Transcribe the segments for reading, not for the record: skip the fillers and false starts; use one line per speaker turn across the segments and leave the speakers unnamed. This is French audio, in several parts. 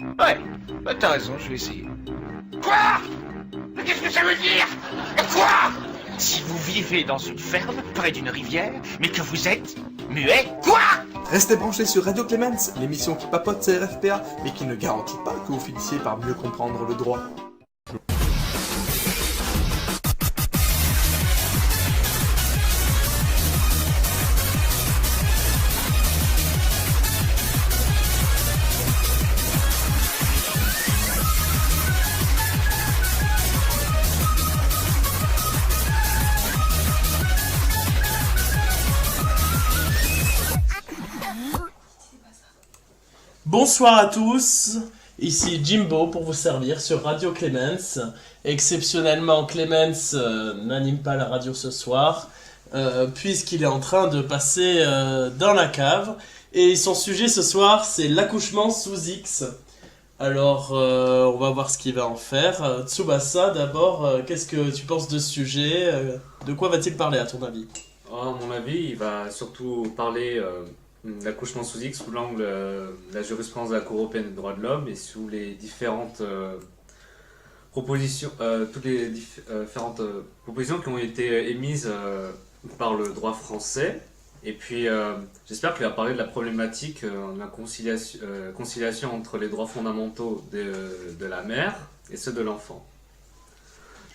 Ouais, bah t'as raison, je vais essayer. Quoi? Mais qu'est-ce que ça veut dire? Quoi? Si vous vivez dans une ferme, près d'une rivière, mais que vous êtes muet, quoi?
Restez branchés sur Radio Clemens, l'émission qui papote CRFPA, mais qui ne garantit pas que vous finissiez par mieux comprendre le droit.
Bonsoir à tous, ici Jimbo pour vous servir sur Radio Clemens. Exceptionnellement, Clemens n'anime pas la radio ce soir, puisqu'il est en train de passer dans la cave. Et son sujet ce soir, c'est l'accouchement sous X. Alors, on va voir ce qu'il va en faire. Tsubasa, d'abord, qu'est-ce que tu penses de ce sujet? De quoi va-t-il parler à ton avis?
À mon avis, il va surtout parler l'accouchement sous X sous l'angle de la jurisprudence de la Cour européenne des droits de l'homme et sous les différentes propositions, toutes les différentes propositions qui ont été émises par le droit français. Et puis, j'espère qu'il va parler de la problématique de la conciliation entre les droits fondamentaux de la mère et ceux de l'enfant.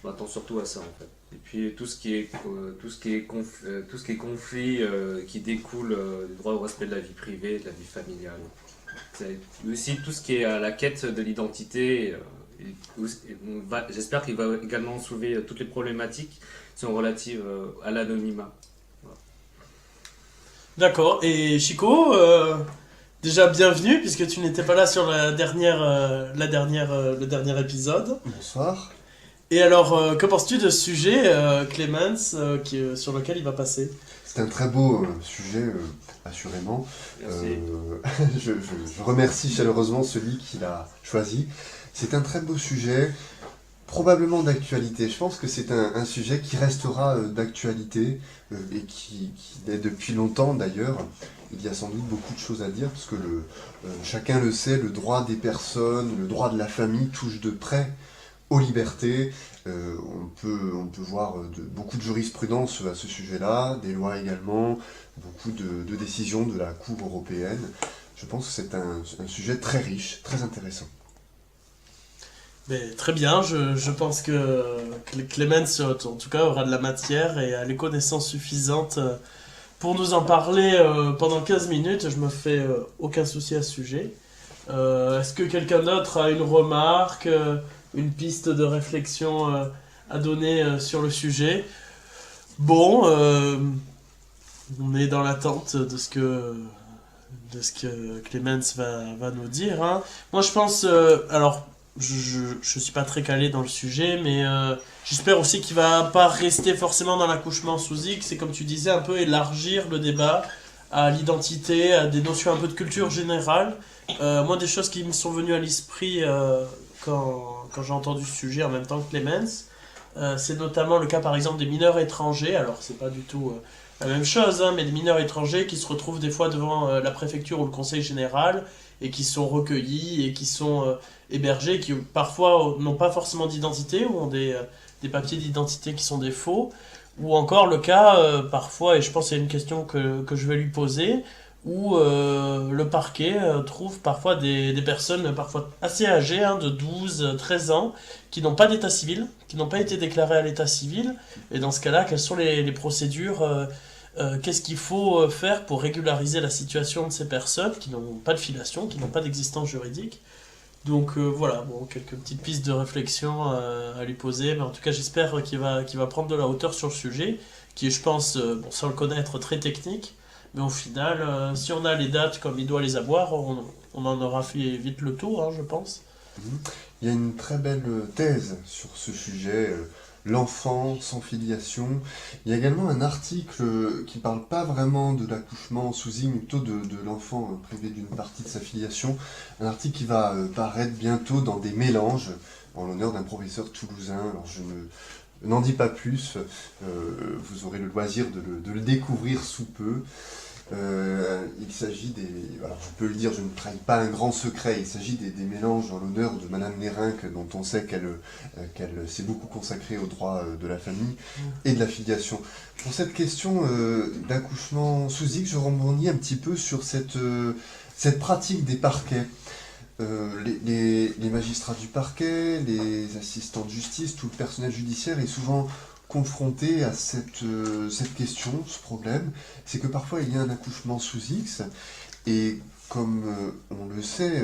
Je m'attends surtout à ça en fait. Et puis tout ce qui est conflit qui découle du droit au respect de la vie privée, de la vie familiale. C'est aussi tout ce qui est à la quête de l'identité. J'espère qu'il va également soulever toutes les problématiques qui sont relatives à l'anonymat. Voilà.
D'accord, et Chico, déjà bienvenue puisque tu n'étais pas là sur le dernier épisode.
Bonsoir.
Et alors, que penses-tu de ce sujet, Clemens, sur lequel il va passer?
C'est un très beau sujet, assurément.
Merci.
Je remercie chaleureusement celui qui l'a choisi. C'est un très beau sujet, probablement d'actualité. Je pense que c'est un sujet qui restera d'actualité et qui est depuis longtemps d'ailleurs. Il y a sans doute beaucoup de choses à dire parce que chacun le sait, le droit des personnes, le droit de la famille touche de près aux libertés. On peut voir beaucoup de jurisprudence à ce sujet-là, des lois également, beaucoup de décisions de la Cour européenne. Je pense que c'est un sujet très riche, très intéressant.
Mais, très bien, je pense que Clemens, en tout cas, aura de la matière et a les connaissances suffisantes pour nous en parler pendant 15 minutes. Je me fais aucun souci à ce sujet. Est-ce que quelqu'un d'autre a une remarque, une piste de réflexion à donner sur le sujet? Bon, on est dans l'attente de ce que Clemens va nous dire, hein. Moi, je pense... alors, je suis pas très calé dans le sujet, mais j'espère aussi qu'il va pas rester forcément dans l'accouchement sous X. C'est comme tu disais, un peu élargir le débat à l'identité, à des notions un peu de culture générale. Moi, des choses qui me sont venues à l'esprit quand j'ai entendu ce sujet en même temps que Clemens, c'est notamment le cas par exemple des mineurs étrangers. Alors c'est pas du tout la même chose, hein, mais des mineurs étrangers qui se retrouvent des fois devant la préfecture ou le conseil général et qui sont recueillis et qui sont hébergés, qui parfois n'ont pas forcément d'identité ou ont des papiers d'identité qui sont des faux, ou encore le cas parfois, et je pense que c'est une question que je vais lui poser, où le parquet trouve parfois des personnes parfois assez âgées, hein, de 12, 13 ans, qui n'ont pas d'état civil, qui n'ont pas été déclarées à l'état civil. Et dans ce cas-là, quelles sont les procédures, qu'est-ce qu'il faut faire pour régulariser la situation de ces personnes qui n'ont pas de filiation, qui n'ont pas d'existence juridique? Donc voilà, bon, quelques petites pistes de réflexion à lui poser, mais en tout cas j'espère qu'il va prendre de la hauteur sur le sujet, qui est, je pense, bon, sans le connaître, très technique. Mais au final, si on a les dates comme il doit les avoir, on en aura fait vite le tour, hein, je pense.
Il y a une très belle thèse sur ce sujet, l'enfant sans filiation. Il y a également un article qui ne parle pas vraiment de l'accouchement sous X, mais plutôt de l'enfant privé d'une partie de sa filiation. Un article qui va paraître bientôt dans des mélanges, en l'honneur d'un professeur toulousain. Alors n'en dis pas plus, vous aurez le loisir de le découvrir sous peu. Il s'agit alors je peux le dire, je ne trahis pas un grand secret, il s'agit des mélanges en l'honneur de Madame Nérinck, dont on sait qu'elle s'est beaucoup consacrée au droit de la famille et de la filiation. Pour cette question d'accouchement sous X, je rebondis un petit peu sur cette pratique des parquets. Les magistrats du parquet, les assistants de justice, tout le personnel judiciaire est souvent confronté à cette question, ce problème. C'est que parfois il y a un accouchement sous X, et comme on le sait,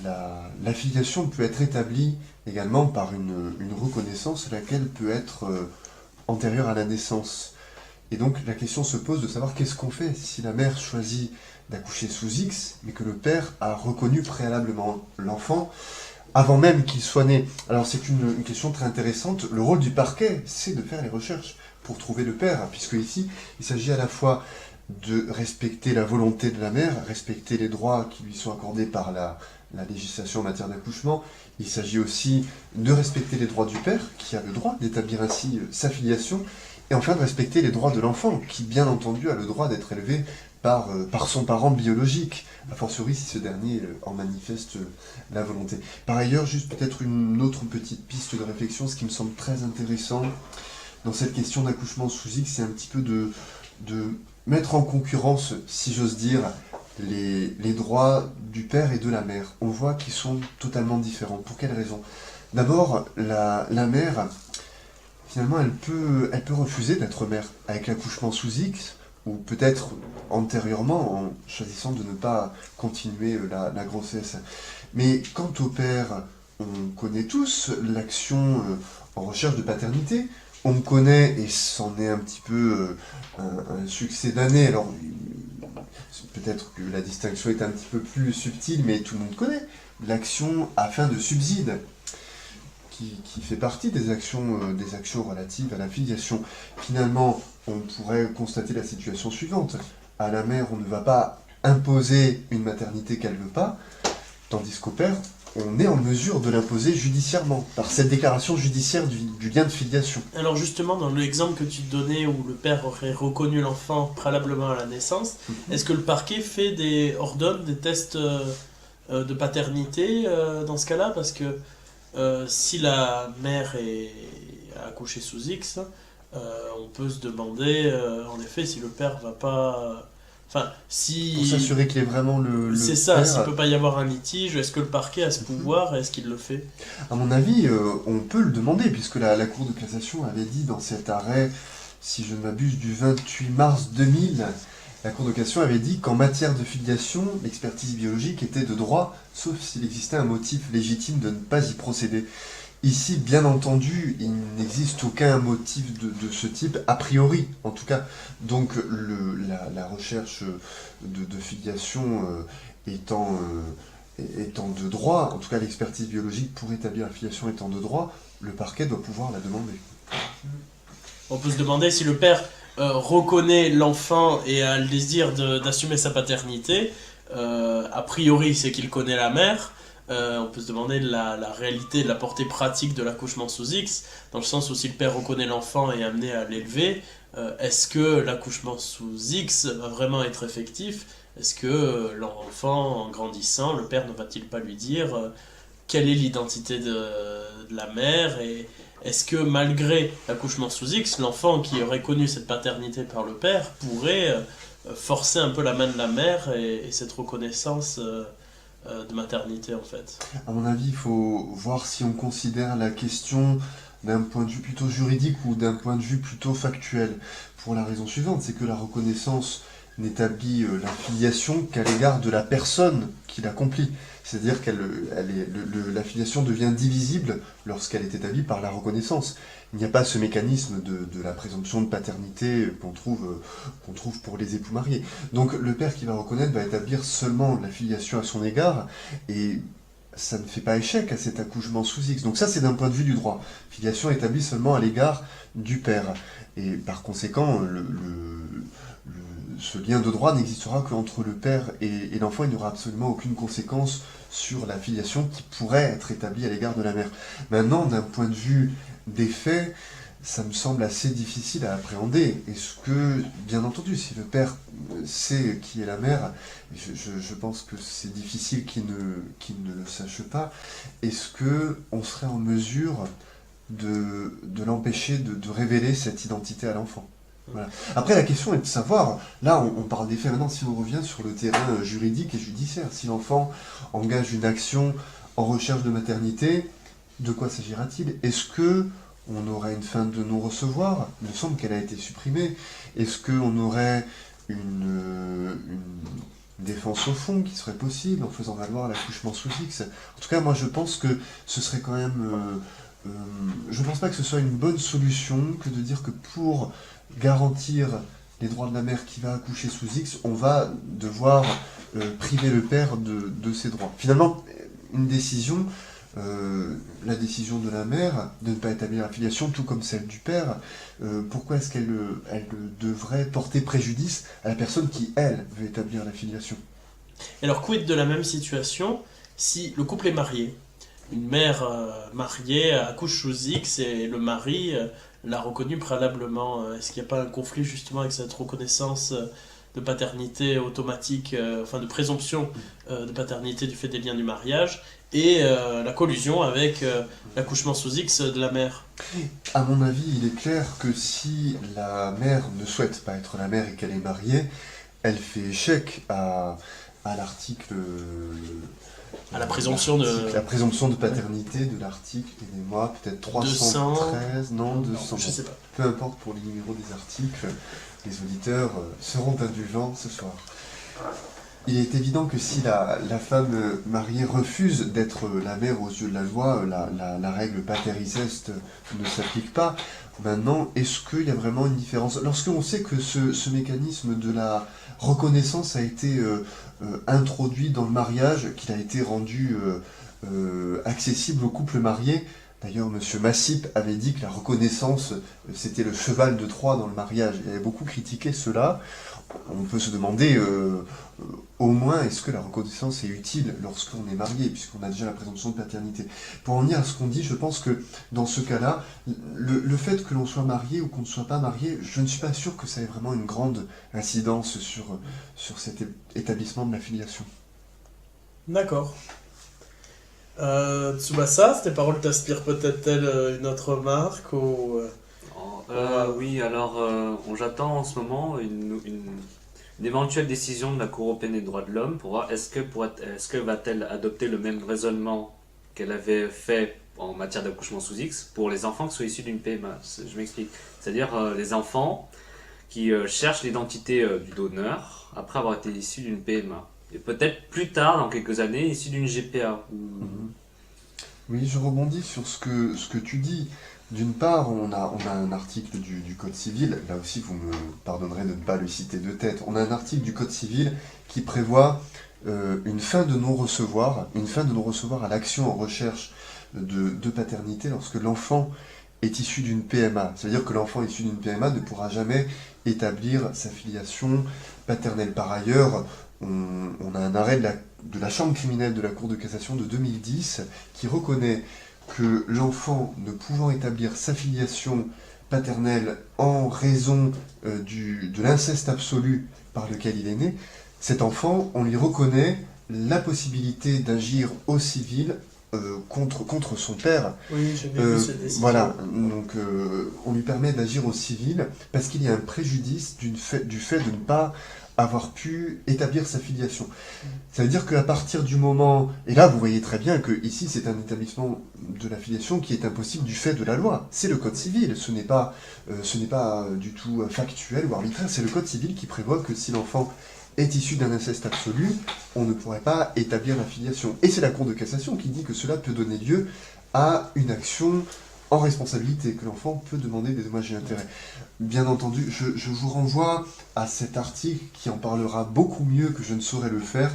la filiation peut être établie également par une reconnaissance, laquelle peut être antérieure à la naissance. Et donc la question se pose de savoir qu'est-ce qu'on fait si la mère choisit d'accoucher sous X, mais que le père a reconnu préalablement l'enfant avant même qu'il soit né. Alors c'est une question très intéressante. Le rôle du parquet, c'est de faire les recherches pour trouver le père, puisque ici, il s'agit à la fois de respecter la volonté de la mère, respecter les droits qui lui sont accordés par la législation en matière d'accouchement. Il s'agit aussi de respecter les droits du père, qui a le droit d'établir ainsi sa filiation, et enfin de respecter les droits de l'enfant, qui bien entendu a le droit d'être élevé par son parent biologique, a fortiori si ce dernier en manifeste la volonté. Par ailleurs, juste peut-être une autre petite piste de réflexion, ce qui me semble très intéressant dans cette question d'accouchement sous X, c'est un petit peu de mettre en concurrence, si j'ose dire, les droits du père et de la mère. On voit qu'ils sont totalement différents. Pour quelle raison? D'abord, la mère, finalement, elle peut refuser d'être mère avec l'accouchement sous X, ou peut-être antérieurement en choisissant de ne pas continuer la grossesse. Mais quant au père, on connaît tous l'action en recherche de paternité. On connaît, et c'en est un petit peu un succès d'année, alors peut-être que la distinction est un petit peu plus subtile, mais tout le monde connaît l'action à fin de subside, qui fait partie des actions relatives à la filiation. Finalement, on pourrait constater la situation suivante. À la mère, on ne va pas imposer une maternité qu'elle ne veut pas, tandis qu'au père, on est en mesure de l'imposer judiciairement, par cette déclaration judiciaire du lien de filiation.
Alors justement, dans l'exemple que tu donnais où le père aurait reconnu l'enfant préalablement à la naissance, est-ce que le parquet ordonne des tests de paternité dans ce cas-là? Parce que si la mère a accouché sous X, on peut se demander en effet si le père va pas... Enfin, si...
Pour s'assurer qu'il est vraiment le
C'est ça,
père.
s'il ne peut pas y avoir un litige, est-ce que le parquet a ce pouvoir et est-ce qu'il le fait?
À mon avis, on peut le demander, puisque la Cour de cassation avait dit dans cet arrêt, si je ne m'abuse, du 28 mars 2000, la Cour de cassation avait dit qu'en matière de filiation, l'expertise biologique était de droit, sauf s'il existait un motif légitime de ne pas y procéder. Ici, bien entendu, il n'existe aucun motif de ce type, a priori, en tout cas. Donc, la recherche de filiation étant de droit, en tout cas l'expertise biologique pour établir la filiation étant de droit, le parquet doit pouvoir la demander.
On peut se demander si le père reconnaît l'enfant et a le désir d'assumer sa paternité. A priori, c'est qu'il connaît la mère. On peut se demander de la réalité, de la portée pratique de l'accouchement sous X, dans le sens où si le père reconnaît l'enfant et est amené à l'élever, est-ce que l'accouchement sous X va vraiment être effectif? Est-ce que l'enfant, en grandissant, le père ne va-t-il pas lui dire quelle est l'identité de la mère? Et est-ce que malgré l'accouchement sous X, l'enfant qui aurait connu cette paternité par le père pourrait forcer un peu la main de la mère et cette reconnaissance de maternité en fait?
À mon avis, il faut voir si on considère la question d'un point de vue plutôt juridique ou d'un point de vue plutôt factuel. Pour la raison suivante, c'est que la reconnaissance n'établit la filiation qu'à l'égard de la personne qui l'accomplit. C'est-à-dire que la filiation devient divisible lorsqu'elle est établie par la reconnaissance. Il n'y a pas ce mécanisme de la présomption de paternité qu'on trouve pour les époux mariés. Donc le père qui va reconnaître va établir seulement la filiation à son égard, et ça ne fait pas échec à cet accouchement sous X. Donc ça, c'est d'un point de vue du droit. Filiation établie seulement à l'égard du père. Et par conséquent, ce lien de droit n'existera qu'entre le père et l'enfant. Il n'y aura absolument aucune conséquence sur la filiation qui pourrait être établie à l'égard de la mère. Maintenant, d'un point de vue des faits, ça me semble assez difficile à appréhender. Est-ce que, bien entendu, si le père sait qui est la mère, je pense que c'est difficile qu'il ne le sache pas. Est-ce que on serait en mesure de l'empêcher de révéler cette identité à l'enfant? Voilà. Après, la question est de savoir, là on parle des faits, maintenant si on revient sur le terrain juridique et judiciaire, si l'enfant engage une action en recherche de maternité, de quoi s'agira-t-il? Est-ce que on aurait une fin de non-recevoir? Il me semble qu'elle a été supprimée. Est-ce qu'on aurait une défense au fond qui serait possible en faisant valoir l'accouchement sous X? En tout cas, moi je pense que ce serait quand même... je ne pense pas que ce soit une bonne solution que de dire que pour garantir les droits de la mère qui va accoucher sous X, on va devoir priver le père de ses droits. Finalement, une décision, la décision de la mère de ne pas établir la filiation, tout comme celle du père, pourquoi est-ce qu'elle devrait porter préjudice à la personne qui, elle, veut établir la filiation?
Et alors, quid de la même situation si le couple est marié? Une mère mariée accouche sous X et le mari l'a reconnue préalablement. Est-ce qu'il n'y a pas un conflit justement avec cette reconnaissance de paternité automatique, enfin de présomption de paternité du fait des liens du mariage et la collusion avec l'accouchement sous X de la mère?
À mon avis, il est clair que si la mère ne souhaite pas être la mère et qu'elle est mariée, elle fait échec à l'article...
À la présomption de...
La présomption de paternité de l'article, aidez-moi, peut-être 313, non, 200.
Je sais pas.
Peu importe pour les numéros des articles, les auditeurs seront indulgents ce soir. Il est évident que si la femme mariée refuse d'être la mère aux yeux de la loi, la règle pater-inceste ne s'applique pas. Maintenant, est-ce qu'il y a vraiment une différence? Lorsqu'on sait que ce mécanisme de la reconnaissance a été introduit dans le mariage, qu'il a été rendu accessible aux couples mariés, d'ailleurs, M. Massip avait dit que la reconnaissance, c'était le cheval de Troie dans le mariage. Il avait beaucoup critiqué cela. On peut se demander, au moins, est-ce que la reconnaissance est utile lorsqu'on est marié, puisqu'on a déjà la présomption de paternité. Pour en venir à ce qu'on dit, je pense que dans ce cas-là, le fait que l'on soit marié ou qu'on ne soit pas marié, je ne suis pas sûr que ça ait vraiment une grande incidence sur cet établissement de la filiation.
D'accord. Tsubasa, tes paroles t'inspirent peut-être une autre remarque ou...
Oui, alors j'attends en ce moment une éventuelle décision de la Cour européenne des droits de l'homme pour voir est-ce que va-t-elle adopter le même raisonnement qu'elle avait fait en matière d'accouchement sous X pour les enfants qui sont issus d'une PMA. Je m'explique. C'est-à-dire les enfants qui cherchent l'identité du donneur après avoir été issus d'une PMA. Et peut-être plus tard, dans quelques années, issus d'une GPA.
Oui, je rebondis sur ce que tu dis. D'une part, on a un article du Code civil, là aussi vous me pardonnerez de ne pas le citer de tête, on a un article du Code civil qui prévoit une fin de non-recevoir à l'action en recherche de paternité lorsque l'enfant est issu d'une PMA. Ça veut dire que l'enfant issu d'une PMA ne pourra jamais établir sa filiation paternelle. Par ailleurs, on a un arrêt de la Chambre criminelle de la Cour de cassation de 2010 qui reconnaît que l'enfant ne pouvant établir sa filiation paternelle en raison de l'inceste absolu par lequel il est né, cet enfant, on lui reconnaît la possibilité d'agir au civil contre son père.
Oui, j'ai vu cette décision.
Voilà, donc on lui permet d'agir au civil parce qu'il y a un préjudice du fait de ne pas avoir pu établir sa filiation. Ça veut dire qu'à partir du moment... Et là, vous voyez très bien que ici, c'est un établissement de la filiation qui est impossible du fait de la loi. C'est le Code civil, ce n'est pas du tout factuel ou arbitraire, c'est le Code civil qui prévoit que si l'enfant est issu d'un inceste absolu, on ne pourrait pas établir la filiation. Et c'est la Cour de cassation qui dit que cela peut donner lieu à une action en responsabilité, que l'enfant peut demander des dommages et intérêts. Bien entendu, je vous renvoie à cet article qui en parlera beaucoup mieux que je ne saurais le faire.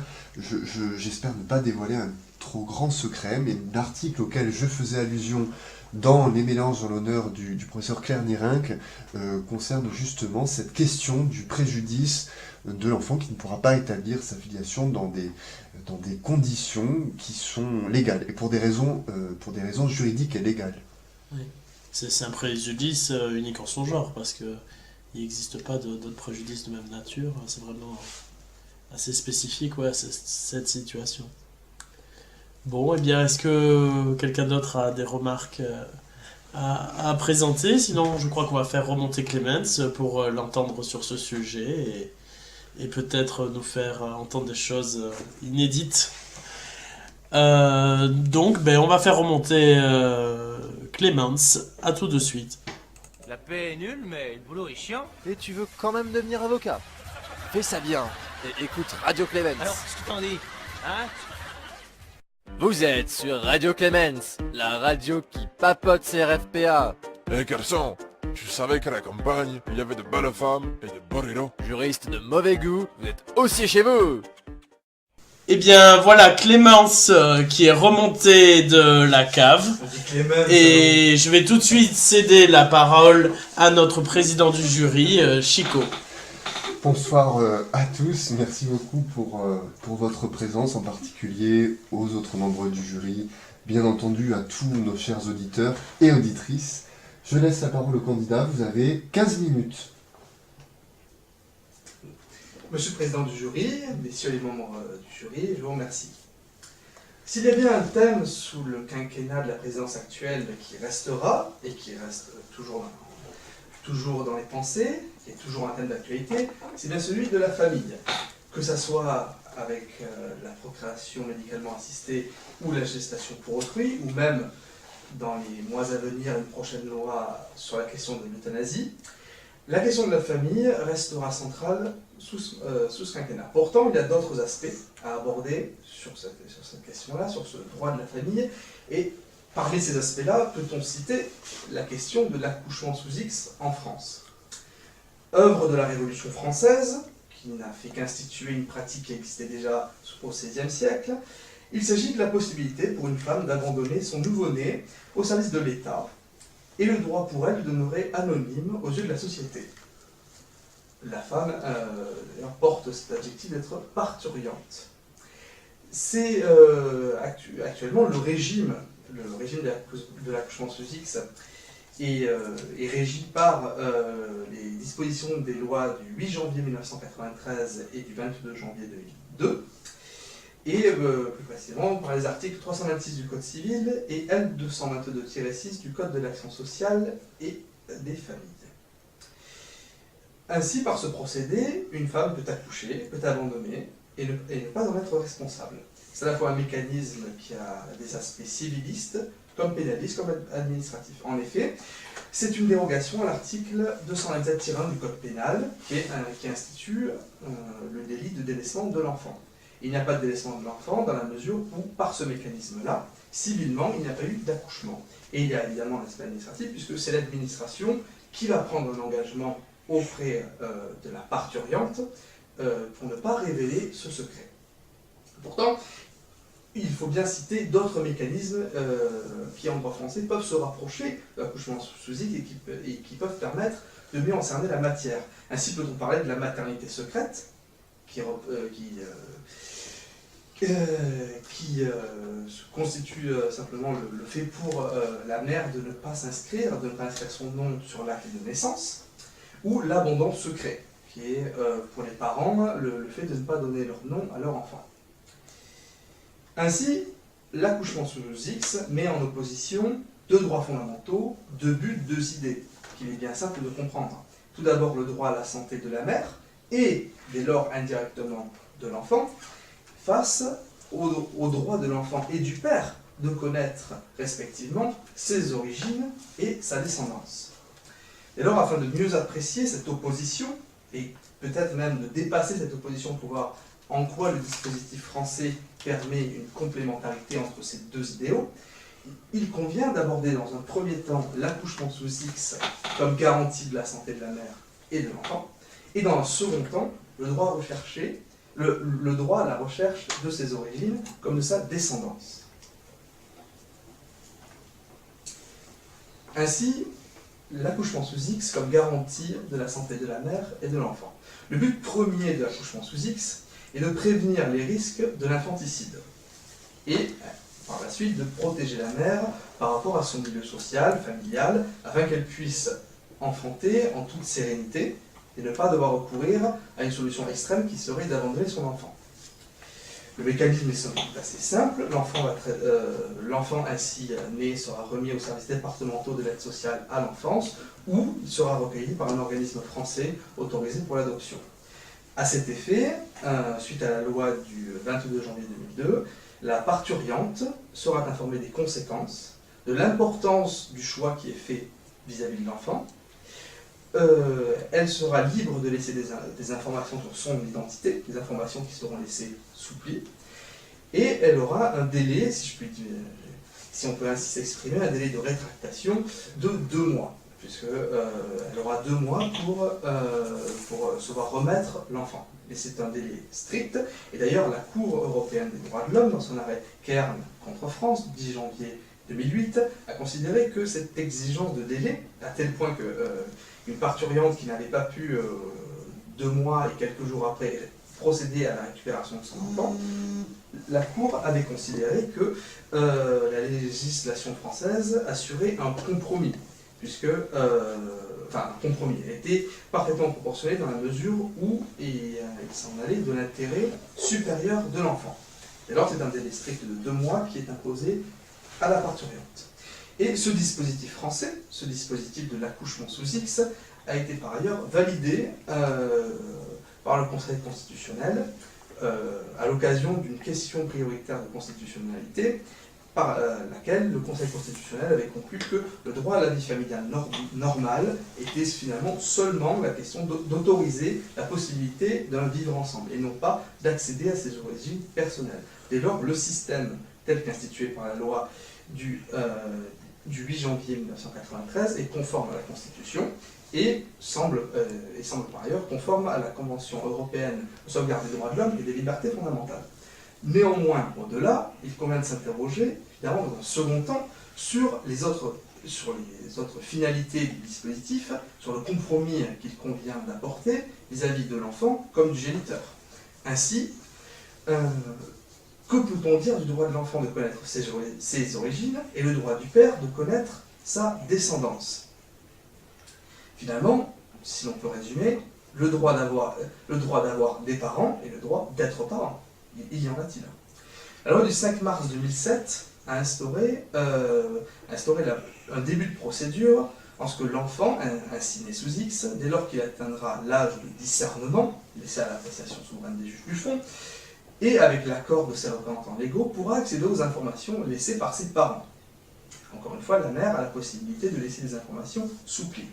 J'espère ne pas dévoiler un trop grand secret, mais l'article auquel je faisais allusion dans les mélanges en l'honneur du professeur Claire Nirinck concerne justement cette question du préjudice de l'enfant qui ne pourra pas établir sa filiation dans des conditions qui sont légales, et pour des raisons juridiques et légales.
Oui. c'est un préjudice unique en son genre, parce que il n'existe pas d'autres préjudices de même nature. C'est vraiment assez spécifique, ouais, cette situation. Bon, eh bien, est-ce que quelqu'un d'autre a des remarques à présenter? Sinon, je crois qu'on va faire remonter Clemens pour l'entendre sur ce sujet et peut-être nous faire entendre des choses inédites. Donc, ben, on va faire remonter Clemens. À tout de suite.
La paix est nulle, mais le boulot est chiant.
Et tu veux quand même devenir avocat? Fais ça bien et écoute Radio Clemens.
Alors, qu'est-ce que t'en dis? Hein?
Vous êtes sur Radio Clemens, la radio qui papote CRFPA.
Eh garçon, je savais qu'à la campagne, il y avait de belles femmes et de beaux rideaux.
Juriste de mauvais goût, vous êtes aussi chez vous.
Eh bien, voilà Clémence qui est remontée de la cave.
On dit Clémence.
Et je vais tout de suite céder la parole à notre président du jury, Chico.
Bonsoir à tous, merci beaucoup pour votre présence, en particulier aux autres membres du jury, bien entendu à tous nos chers auditeurs et auditrices. Je laisse la parole au candidat, vous avez 15 minutes.
Monsieur le Président du jury, messieurs les membres du jury, je vous remercie. S'il y a bien un thème sous le quinquennat de la présidence actuelle qui restera, et qui reste toujours dans les pensées, qui est toujours un thème d'actualité, c'est bien celui de la famille. Que ça soit avec la procréation médicalement assistée ou la gestation pour autrui, ou même dans les mois à venir une prochaine loi sur la question de l'euthanasie, la question de la famille restera centrale sous ce quinquennat. Pourtant, il y a d'autres aspects à aborder sur cette question-là, sur ce droit de la famille, et parmi ces aspects-là, peut-on citer la question de l'accouchement sous X en France. Œuvre de la Révolution française, qui n'a fait qu'instituer une pratique qui existait déjà au XVIe siècle, il s'agit de la possibilité pour une femme d'abandonner son nouveau-né au service de l'État, et le droit pour elle de demeurer anonyme aux yeux de la société. La femme porte cet adjectif d'être parturiente. C'est actuellement le régime de l'accouchement sous X est régi par les dispositions des lois du 8 janvier 1993 et du 22 janvier 2002, et plus précisément par les articles 326 du Code civil et L222-6 du Code de l'action sociale et des familles. Ainsi, par ce procédé, une femme peut accoucher, peut abandonner et ne pas en être responsable. C'est à la fois un mécanisme qui a des aspects civilistes, comme pénalistes, comme administratifs. En effet, c'est une dérogation à l'article 227-1 du Code pénal qui institue le délit de délaissement de l'enfant. Il n'y a pas de délaissement de l'enfant dans la mesure où, par ce mécanisme-là, civilement, il n'y a pas eu d'accouchement. Et il y a évidemment l'aspect administratif, puisque c'est l'administration qui va prendre un engagement auprès de la parturiente pour ne pas révéler ce secret. Pourtant, il faut bien citer d'autres mécanismes qui, en droit français, peuvent se rapprocher de l'accouchement sous X et qui peuvent permettre de mieux en cerner la matière. Ainsi peut-on parler de la maternité secrète, qui constitue simplement le fait pour la mère de ne pas inscrire son nom sur l'acte de naissance, ou l'abandon secret, qui est pour les parents le fait de ne pas donner leur nom à leur enfant. Ainsi, l'accouchement sous X met en opposition deux droits fondamentaux, deux buts, deux idées, qu'il est bien simple de comprendre. Tout d'abord le droit à la santé de la mère, et dès lors indirectement de l'enfant, face au droit de l'enfant et du père de connaître respectivement ses origines et sa descendance. Et alors, afin de mieux apprécier cette opposition, et peut-être même de dépasser cette opposition pour voir en quoi le dispositif français permet une complémentarité entre ces deux idéaux, il convient d'aborder dans un premier temps l'accouchement sous X comme garantie de la santé de la mère et de l'enfant, et dans un second temps, le droit à la recherche de ses origines comme de sa descendance. Ainsi, l'accouchement sous X comme garantie de la santé de la mère et de l'enfant. Le but premier de l'accouchement sous X est de prévenir les risques de l'infanticide. Et par la suite de protéger la mère par rapport à son milieu social, familial, afin qu'elle puisse enfanter en toute sérénité et ne pas devoir recourir à une solution extrême qui serait d'abandonner son enfant. Le mécanisme est somme toute assez simple. L'enfant ainsi né sera remis aux services départementaux de l'aide sociale à l'enfance ou il sera recueilli par un organisme français autorisé pour l'adoption. À cet effet, suite à la loi du 22 janvier 2002, la parturiente sera informée des conséquences, de l'importance du choix qui est fait vis-à-vis de l'enfant. Elle sera libre de laisser des informations sur son identité, des informations qui seront laissées sous pli, et elle aura un délai, si on peut ainsi s'exprimer, un délai de rétractation de 2 mois, puisqu'elle aura 2 mois pour se voir remettre l'enfant. Et c'est un délai strict, et d'ailleurs la Cour européenne des droits de l'homme, dans son arrêt Kern contre France, 10 janvier 2008, a considéré que cette exigence de délai, à tel point que une parturiente qui n'avait pas pu 2 mois et quelques jours après procéder à la récupération de son enfant, la Cour avait considéré que la législation française assurait un compromis, un compromis était parfaitement proportionné dans la mesure où il s'en allait de l'intérêt supérieur de l'enfant. Et alors c'est un délai strict de 2 mois qui est imposé à la parturiente. Et ce dispositif français, ce dispositif de l'accouchement sous X, a été par ailleurs validé par le Conseil constitutionnel à l'occasion d'une question prioritaire de constitutionnalité par laquelle le Conseil constitutionnel avait conclu que le droit à la vie familiale normale était finalement seulement la question d'autoriser la possibilité d'un vivre ensemble et non pas d'accéder à ses origines personnelles. Dès lors, le système tel qu'institué par la loi du 8 janvier 1993 est conforme à la Constitution et semble par ailleurs conforme à la Convention européenne de sauvegarde des droits de l'homme et des libertés fondamentales. Néanmoins, au-delà, il convient de s'interroger, évidemment dans un second temps, sur les autres finalités du dispositif, sur le compromis qu'il convient d'apporter vis-à-vis de l'enfant comme du géniteur. Ainsi, que peut-on dire du droit de l'enfant de connaître ses origines et le droit du père de connaître sa descendance? Finalement, si l'on peut résumer, le droit d'avoir des parents et le droit d'être parent. Il y en a-t-il? La loi du 5 mars 2007 a instauré un début de procédure en ce que l'enfant, ainsi né sous X, dès lors qu'il atteindra l'âge de discernement, laissé à l'appréciation souveraine des juges du fond, et avec l'accord de ses représentants légaux, pourra accéder aux informations laissées par ses parents. Encore une fois, la mère a la possibilité de laisser des informations sous pli.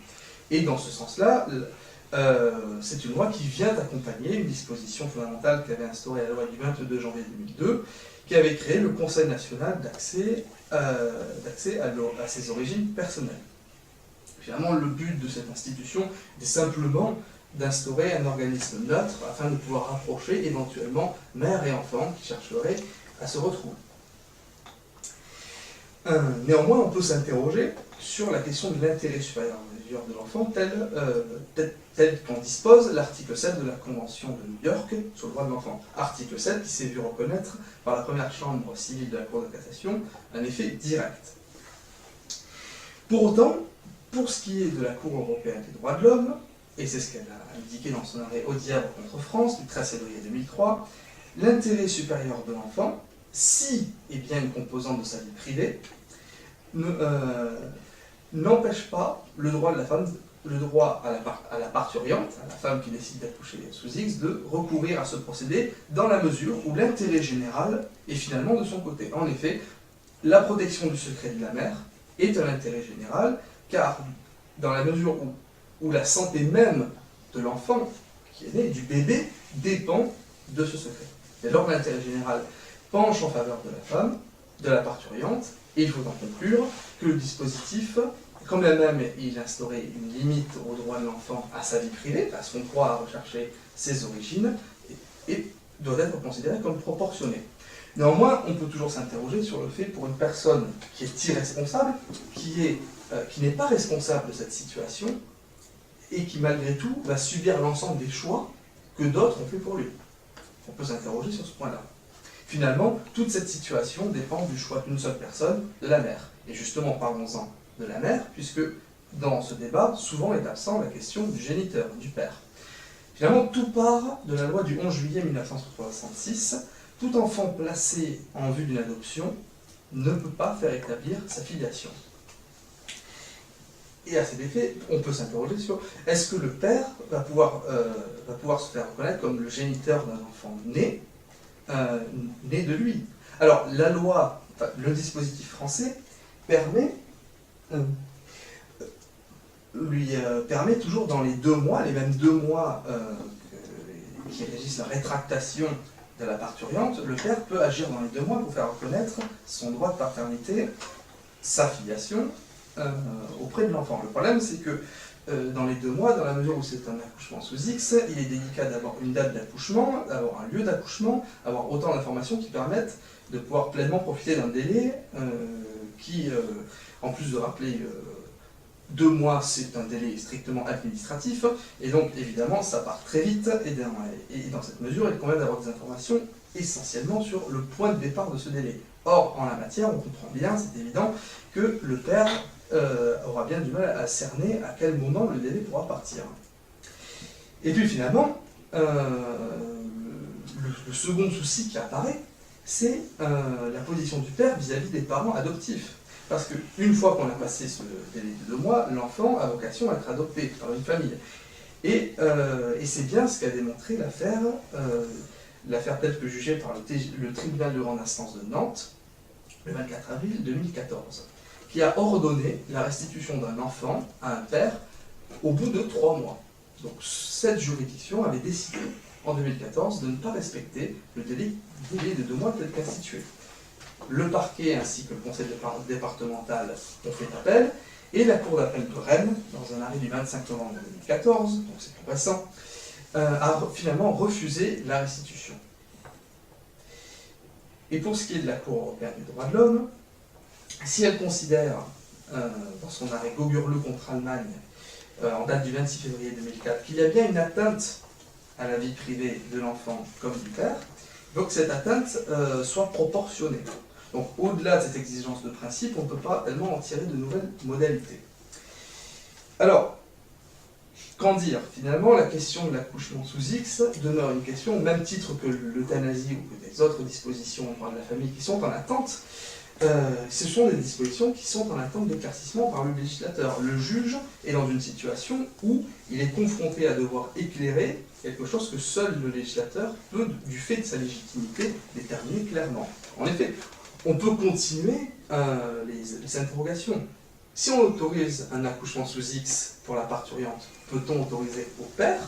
Et dans ce sens-là, c'est une loi qui vient accompagner une disposition fondamentale qu'avait instaurée la loi du 22 janvier 2002, qui avait créé le Conseil national d'accès à ses origines personnelles. Finalement, le but de cette institution est simplement d'instaurer un organisme neutre afin de pouvoir rapprocher éventuellement mère et enfant qui chercheraient à se retrouver. Néanmoins, on peut s'interroger sur la question de l'intérêt supérieur de l'enfant tel qu'en dispose l'article 7 de la Convention de New York sur le droit de l'enfant. Article 7 qui s'est vu reconnaître par la première chambre civile de la Cour de cassation un effet direct. Pour autant, pour ce qui est de la Cour européenne des droits de l'homme, et c'est ce qu'elle a indiqué dans son arrêt Audiable contre France du 13 février 2003, l'intérêt supérieur de l'enfant, si est bien une composante de sa vie privée, n'empêche pas le droit de la femme, le droit à la parturiente, à la femme qui décide d'accoucher sous X, de recourir à ce procédé dans la mesure où l'intérêt général est finalement de son côté. En effet, la protection du secret de la mère est un intérêt général, car dans la mesure où la santé même de l'enfant qui est né, du bébé, dépend de ce secret. Dès lors, l'intérêt général penche en faveur de la femme, de la parturiente, et il faut en conclure que le dispositif, comme la même il instaurait une limite au droit de l'enfant à sa vie privée, à son droit à rechercher ses origines, et doit être considéré comme proportionné. Néanmoins, on peut toujours s'interroger sur le fait pour une personne qui est irresponsable, qui n'est pas responsable de cette situation, et qui malgré tout va subir l'ensemble des choix que d'autres ont fait pour lui. On peut s'interroger sur ce point-là. finalement, toute cette situation dépend du choix d'une seule personne, de la mère. Et justement, parlons-en de la mère, puisque dans ce débat, souvent est absent la question du géniteur, du père. Finalement, tout part de la loi du 11 juillet 1966. Tout enfant placé en vue d'une adoption ne peut pas faire établir sa filiation. Et à cet effet, on peut s'interroger sur est-ce que le père va pouvoir se faire reconnaître comme le géniteur d'un enfant né de lui. Alors, la loi, le dispositif français permet permet toujours dans les 2 mois, les mêmes 2 mois qui régissent la rétractation de la parturiente, le père peut agir dans les 2 mois pour faire reconnaître son droit de paternité, sa filiation, auprès de l'enfant. Le problème, c'est que dans les 2 mois, dans la mesure où c'est un accouchement sous X, il est délicat d'avoir une date d'accouchement, d'avoir un lieu d'accouchement, avoir autant d'informations qui permettent de pouvoir pleinement profiter d'un délai qui, en plus de rappeler 2 mois, c'est un délai strictement administratif, et donc évidemment ça part très vite, et dans cette mesure, il convient d'avoir des informations essentiellement sur le point de départ de ce délai. Or, en la matière, on comprend bien, c'est évident, que le père aura bien du mal à cerner à quel moment le délai pourra partir. Et puis finalement, le second souci qui apparaît, c'est la position du père vis-à-vis des parents adoptifs. Parce qu'une fois qu'on a passé ce délai de 2 mois, l'enfant a vocation à être adopté par une famille. Et c'est bien ce qu'a démontré l'affaire telle que jugée par le tribunal de grande instance de Nantes, le 24 avril 2014, qui a ordonné la restitution d'un enfant à un père au bout de 3 mois. Donc cette juridiction avait décidé en 2014 de ne pas respecter le délai de 2 mois tel qu'institué. Le parquet ainsi que le conseil départemental ont fait appel, et la cour d'appel de Rennes, dans un arrêt du 25 novembre 2014, donc c'est tout récent, a finalement refusé la restitution. Et pour ce qui est de la Cour européenne des droits de l'homme, si elle considère, dans son arrêt Gogurle contre Allemagne, en date du 26 février 2004, qu'il y a bien une atteinte à la vie privée de l'enfant comme du père, il faut que cette atteinte soit proportionnée. Donc au-delà de cette exigence de principe, on ne peut pas tellement en tirer de nouvelles modalités. Alors, qu'en dire? Finalement, la question de l'accouchement sous X demeure une question au même titre que l'euthanasie ou que des autres dispositions en droit de la famille qui sont en attente. Ce sont des dispositions qui sont en attente d'éclaircissement par le législateur. Le juge est dans une situation où il est confronté à devoir éclairer quelque chose que seul le législateur peut, du fait de sa légitimité, déterminer clairement. En effet, on peut continuer les interrogations. Si on autorise un accouchement sous X pour la parturiente, peut-on autoriser au père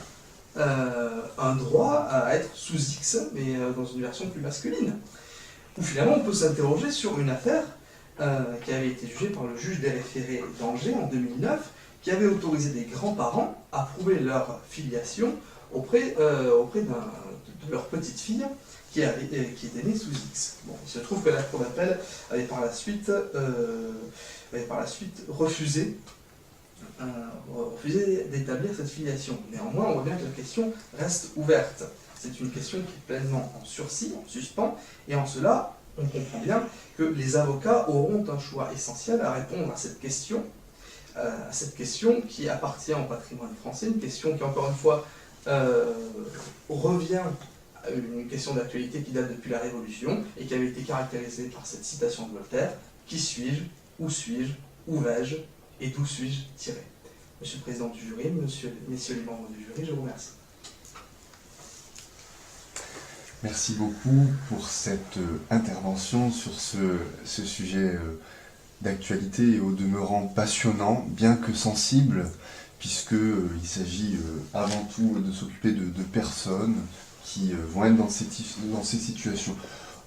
un droit à être sous X, mais dans une version plus masculine? Ou finalement, on peut s'interroger sur une affaire qui avait été jugée par le juge des référés d'Angers en 2009, qui avait autorisé des grands-parents à prouver leur filiation auprès de leur petite fille qui était née sous X. Bon, il se trouve que la Cour d'appel avait par la suite refusé d'établir cette filiation. Néanmoins, on voit bien que la question reste ouverte. C'est une question qui est pleinement en sursis, en suspens, et en cela, on comprend bien que les avocats auront un choix essentiel à répondre à cette question qui appartient au patrimoine français, une question qui, encore une fois, revient à une question d'actualité qui date depuis la Révolution et qui avait été caractérisée par cette citation de Voltaire: « Qui suis-je? Où suis-je? Où vais-je? Et d'où suis-je tiré ?» Monsieur le Président du jury, messieurs les membres du jury, je vous remercie.
Merci beaucoup pour cette intervention sur ce sujet d'actualité et au demeurant passionnant, bien que sensible, puisqu'il s'agit avant tout de s'occuper de personnes qui vont être dans ces situations.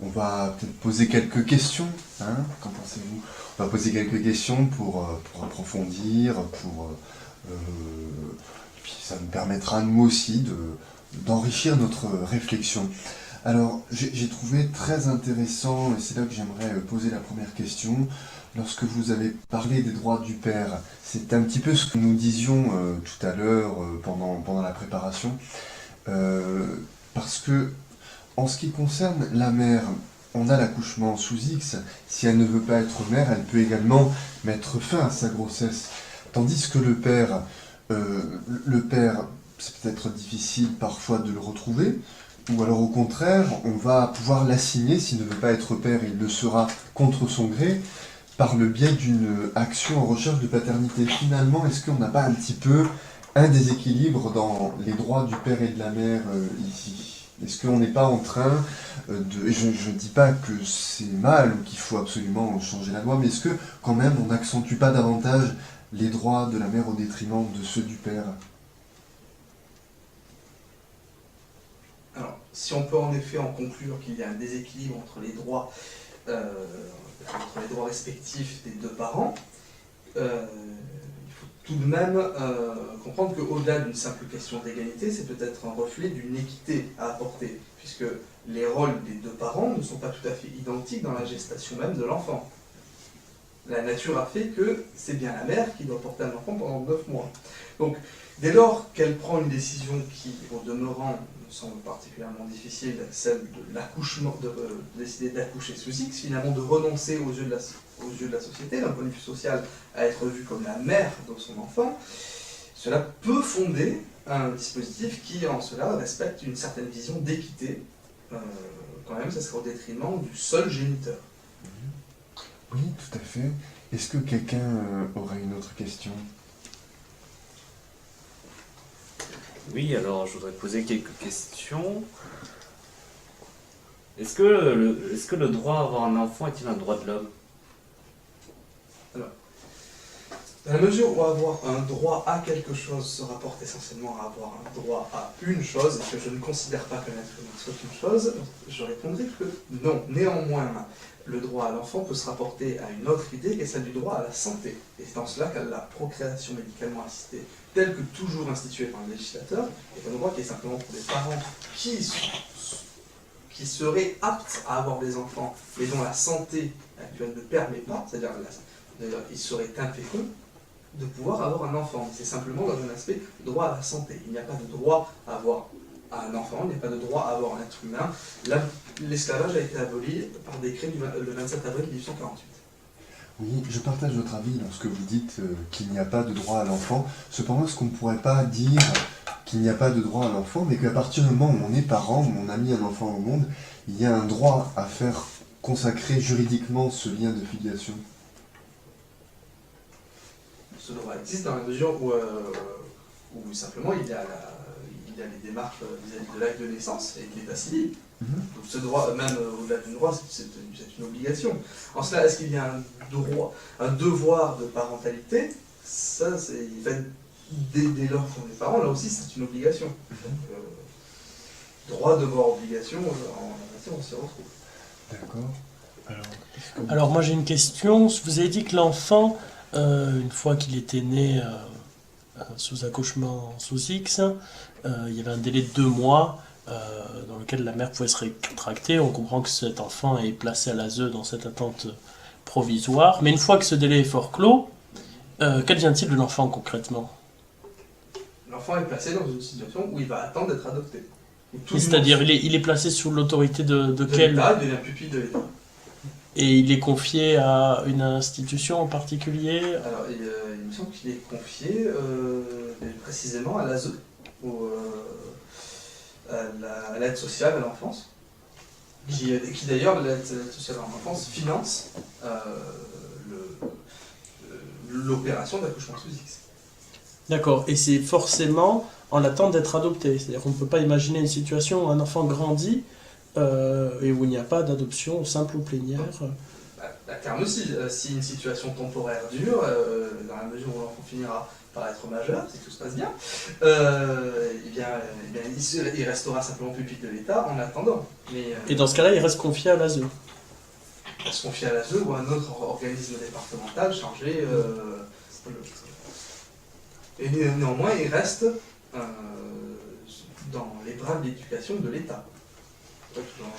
On va peut-être poser quelques questions, hein, qu'en pensez-vous? On va poser quelques questions pour approfondir, puis ça nous permettra nous aussi d'enrichir notre réflexion. Alors, j'ai trouvé très intéressant, et c'est là que j'aimerais poser la première question, lorsque vous avez parlé des droits du père. C'est un petit peu ce que nous disions tout à l'heure pendant la préparation, parce que En ce qui concerne la mère, on a l'accouchement sous X. Si elle ne veut pas être mère, elle peut également mettre fin à sa grossesse. Tandis que le père, c'est peut-être difficile parfois de le retrouver, ou alors au contraire, on va pouvoir l'assigner, s'il ne veut pas être père, il le sera contre son gré, par le biais d'une action en recherche de paternité. Finalement, est-ce qu'on n'a pas un petit peu un déséquilibre dans les droits du père et de la mère ici? Est-ce qu'on n'est pas en train de... Et je ne dis pas que c'est mal ou qu'il faut absolument changer la loi, mais est-ce que quand même on n'accentue pas davantage les droits de la mère au détriment de ceux du père?
Alors, si on peut en effet en conclure qu'il y a un déséquilibre entre les droits respectifs des deux parents, il faut tout de même comprendre qu'au-delà d'une simple question d'égalité, c'est peut-être un reflet d'une équité à apporter, puisque les rôles des deux parents ne sont pas tout à fait identiques dans la gestation même de l'enfant. La nature a fait que c'est bien la mère qui doit porter un enfant pendant 9 mois. Donc, dès lors qu'elle prend une décision qui, au demeurant, me semble particulièrement difficile, celle de l'accouchement, de décider d'accoucher sous X, finalement de renoncer aux yeux de la société, d'un point de vue social, à être vue comme la mère de son enfant, cela peut fonder un dispositif qui, en cela, respecte une certaine vision d'équité. Quand même, ça serait au détriment du seul géniteur.
Oui, tout à fait. Est-ce que quelqu'un aurait une autre question?
Oui, alors je voudrais poser quelques questions. Est-ce que le droit à avoir un enfant est-il un droit de l'homme?
Dans la mesure où avoir un droit à quelque chose se rapporte essentiellement à avoir un droit à une chose, et que je ne considère pas que l'être humain soit une chose, je répondrai que non. Néanmoins, le droit à l'enfant peut se rapporter à une autre idée, qui est celle du droit à la santé. Et c'est en cela que la procréation médicalement assistée, telle que toujours instituée par le législateur, est un droit qui est simplement pour des parents qui seraient aptes à avoir des enfants, mais dont la santé actuelle ne permet pas, c'est-à-dire ils seraient inféconds, de pouvoir avoir un enfant. C'est simplement dans un aspect de droit à la santé. Il n'y a pas de droit à avoir un enfant, il n'y a pas de droit à avoir un être humain. L'esclavage a été aboli par décret le 27 avril 1848.
Oui, je partage votre avis lorsque vous dites qu'il n'y a pas de droit à l'enfant. Cependant, est-ce qu'on ne pourrait pas dire qu'il n'y a pas de droit à l'enfant, mais qu'à partir du moment où on est parent, où on a mis un enfant au monde, il y a un droit à faire consacrer juridiquement ce lien de filiation?
Ce droit existe dans la mesure où simplement il y a les démarches vis-à-vis de l'acte de naissance et de l'état civil. Donc ce droit, même au-delà d'un droit, c'est une obligation. En cela, est-ce qu'il y a un devoir de parentalité? Ça, dès lors qu'on est parent, là aussi, c'est une obligation. Donc, droit, devoir, obligation, on s'y retrouve.
D'accord.
Alors moi j'ai une question. Vous avez dit que l'enfant, une fois qu'il était né sous accouchement sous X, il y avait un délai de 2 mois dans lequel la mère pouvait se rétracter. On comprend que cet enfant est placé à l'ASE dans cette attente provisoire. Mais une fois que ce délai est forclos, qu'advient-il de l'enfant concrètement?
L'enfant est placé dans une situation où il va attendre d'être adopté.
C'est-à-dire il est placé sous l'autorité de quel...
l'État, il devient pupille de l'État.
Et il est confié à une institution en particulier?
Alors, il me semble qu'il est confié précisément à l'ASE, à l'aide sociale à l'enfance, qui d'ailleurs, l'aide sociale à l'enfance, finance l'opération d'accouchement sous X.
D'accord, et c'est forcément en attente d'être adopté. C'est-à-dire qu'on ne peut pas imaginer une situation où un enfant grandit et où il n'y a pas d'adoption simple ou plénière.
À terme aussi, si une situation temporaire dure, dans la mesure où l'enfant finira par être majeur, si tout se passe bien, il restera simplement pupille de l'État en attendant.
Et dans ce cas-là, il reste confié à l'ASE.
Il reste confié à l'ASE ou à un autre organisme départemental chargé. Et néanmoins, il reste dans les bras de l'éducation de l'État.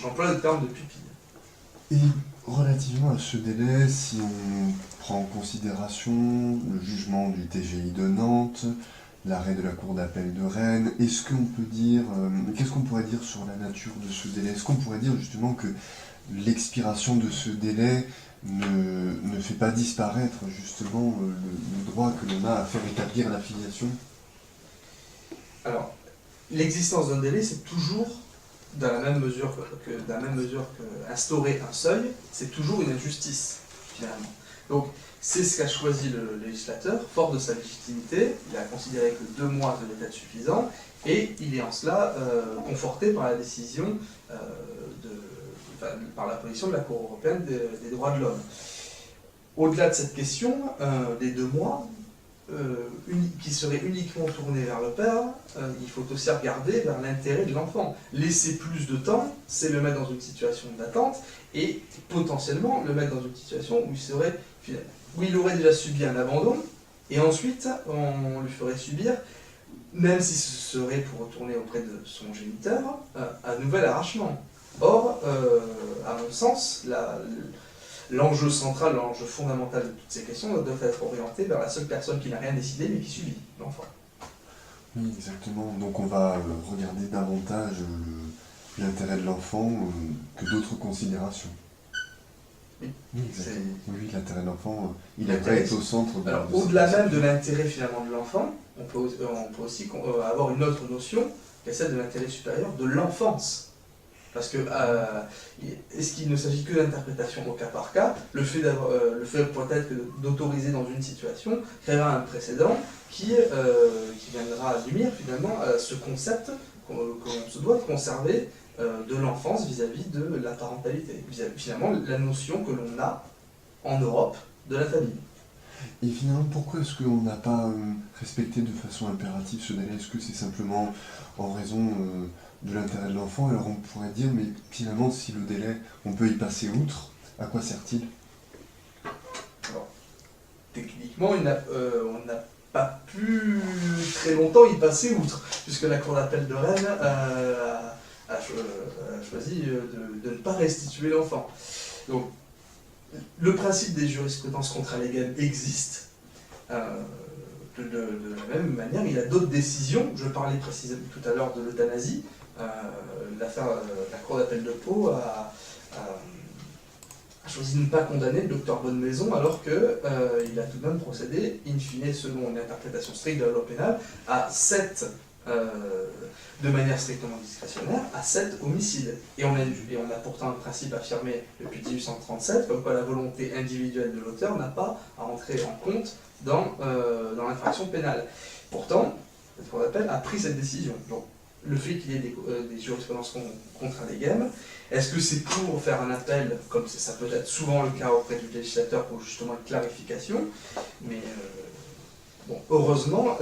J'emploie le terme de pupille.
Et relativement à ce délai, si on prend en considération le jugement du TGI de Nantes, l'arrêt de la Cour d'appel de Rennes. Est-ce qu'on peut dire, qu'est-ce qu'on pourrait dire sur la nature de ce délai? Est-ce qu'on pourrait dire justement que l'expiration de ce délai ne fait pas disparaître justement le droit que l'on a à faire établir la filiation?
Alors, l'existence d'un délai, c'est toujours, dans la même mesure que instaurer un seuil, c'est toujours une injustice, finalement. Donc, c'est ce qu'a choisi le législateur, fort de sa légitimité. Il a considéré que 2 mois devaient être suffisants, et il est en cela conforté par la décision par la position de la Cour européenne des droits de l'homme. Au-delà de cette question, les 2 mois, qui seraient uniquement tournés vers le père, il faut aussi regarder vers l'intérêt de l'enfant. Laisser plus de temps, c'est le mettre dans une situation d'attente, et potentiellement le mettre dans une situation où il aurait déjà subi un abandon, et ensuite on lui ferait subir, même si ce serait pour retourner auprès de son géniteur, un nouvel arrachement. Or, à mon sens, l'enjeu central, l'enjeu fondamental de toutes ces questions doit être orienté vers la seule personne qui n'a rien décidé mais qui subit, l'enfant.
Oui, exactement. Donc on va regarder davantage l'intérêt de l'enfant que d'autres considérations.
Oui,
oui, exactement. Oui, l'intérêt de l'enfant, il
L'intérêt,
devrait être au centre de...
Alors,
de
au-delà
cette
même de l'intérêt finalement de l'enfant, on peut aussi avoir une autre notion, qui est celle de l'intérêt supérieur de l'enfance. Parce que, est-ce qu'il ne s'agit que d'interprétation au cas par cas? Le fait peut-être d'autoriser dans une situation créera un précédent qui viendra nuire finalement à ce concept qu'on se doit de conserver de l'enfance vis-à-vis de la parentalité. Finalement, la notion que l'on a en Europe de la famille.
Et finalement, pourquoi est-ce qu'on n'a pas respecté de façon impérative ce délai? Est-ce que c'est simplement en raison de l'intérêt de l'enfant? Alors on pourrait dire, mais finalement, si le délai, on peut y passer outre, à quoi sert-il?
Alors, techniquement, on n'a pas pu très longtemps y passer outre, puisque la Cour d'appel de Rennes a choisi de ne pas restituer l'enfant. Donc, le principe des jurisprudences contralégales existe. De la même manière, il y a d'autres décisions. Je parlais précisément tout à l'heure de l'euthanasie. La Cour d'appel de Pau a choisi de ne pas condamner le docteur Bonnemaison, alors qu'il a tout de même procédé, in fine, selon une interprétation stricte de la loi pénale, à 7, de manière strictement discrétionnaire, à 7 homicides. Et on a pourtant un principe affirmé depuis 1837, comme quoi la volonté individuelle de l'auteur n'a pas à entrer en compte dans l'infraction pénale. Pourtant, la Cour d'appel a pris cette décision. Donc, le fait qu'il y ait des jurisprudences contralégales, est-ce que c'est pour faire un appel, comme ça peut être souvent le cas auprès du législateur, pour justement une clarification? Mais heureusement,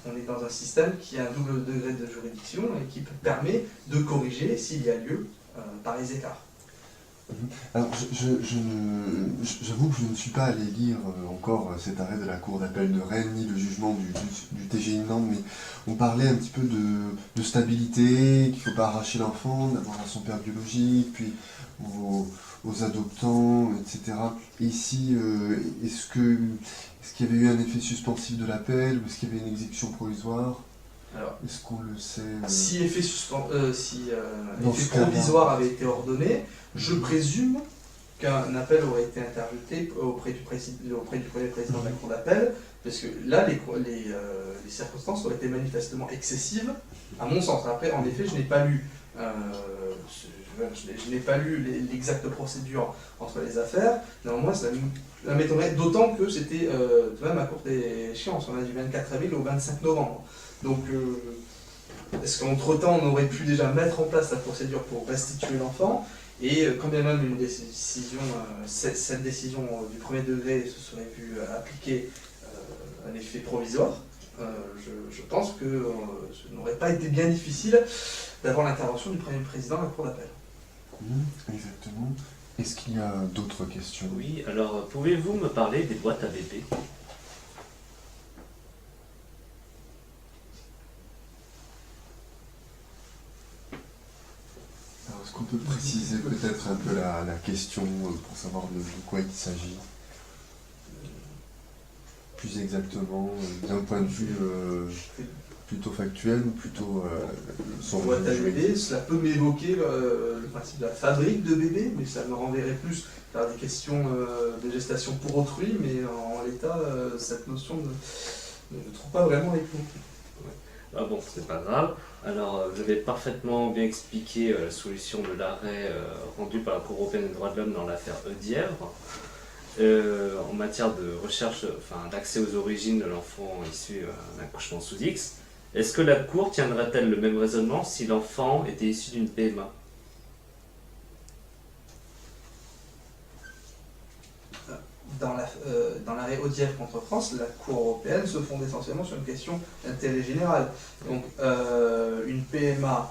on est dans un système qui a un double degré de juridiction et qui permet de corriger, s'il y a lieu, pareils écarts.
Alors, j'avoue que je ne suis pas allé lire encore cet arrêt de la Cour d'appel de Rennes, ni le jugement du TGI de Nantes, mais on parlait un petit peu de stabilité, qu'il ne faut pas arracher l'enfant, d'abord à son père biologique, puis aux adoptants, etc. Et ici, est-ce qu'il y avait eu un effet suspensif de l'appel, ou est-ce qu'il y avait une exécution provisoire?
Alors,
est-ce qu'on le sait
Si effet provisoire avait été ordonné, je présume qu'un appel aurait été interjeté auprès du premier président de la Cour d'appel, parce que là, les circonstances auraient été manifestement excessives, à mon sens. Après, en effet, je n'ai pas lu l'exacte procédure entre les affaires. Néanmoins, ça m'étonnerait, d'autant que c'était tout de même à courte échéance. On a du 24 avril au 25 novembre. Donc, est-ce qu'entre-temps, on aurait pu déjà mettre en place la procédure pour restituer l'enfant? Et quand bien même cette décision du premier degré se serait vue appliquer un effet provisoire, je pense que ce n'aurait pas été bien difficile d'avoir l'intervention du premier président de la Cour d'appel.
Exactement. Est-ce qu'il y a d'autres questions?
Oui, alors pouvez-vous me parler des boîtes à bébé?
Alors, est-ce qu'on peut préciser peut-être un peu la question pour savoir de quoi il s'agit? plus exactement, d'un point de vue plutôt factuel ou plutôt sans
Boîte à
juridique?
bébé, cela peut m'évoquer le principe de la fabrique de bébés, mais ça me renverrait plus vers des questions de gestation pour autrui, mais en l'état, cette notion ne trouve pas vraiment les mots.
Ah bon, c'est pas grave. Alors, vous avez parfaitement bien expliqué la solution de l'arrêt rendu par la Cour européenne des droits de l'homme dans l'affaire Eudièvre. En matière de recherche, enfin d'accès aux origines de l'enfant issu d'un accouchement sous X, est-ce que la Cour tiendrait-elle le même raisonnement si l'enfant était issu d'une PMA?
Dans l'arrêt Audièvre contre France, la Cour européenne se fonde essentiellement sur une question d'intérêt général. Donc, une PMA,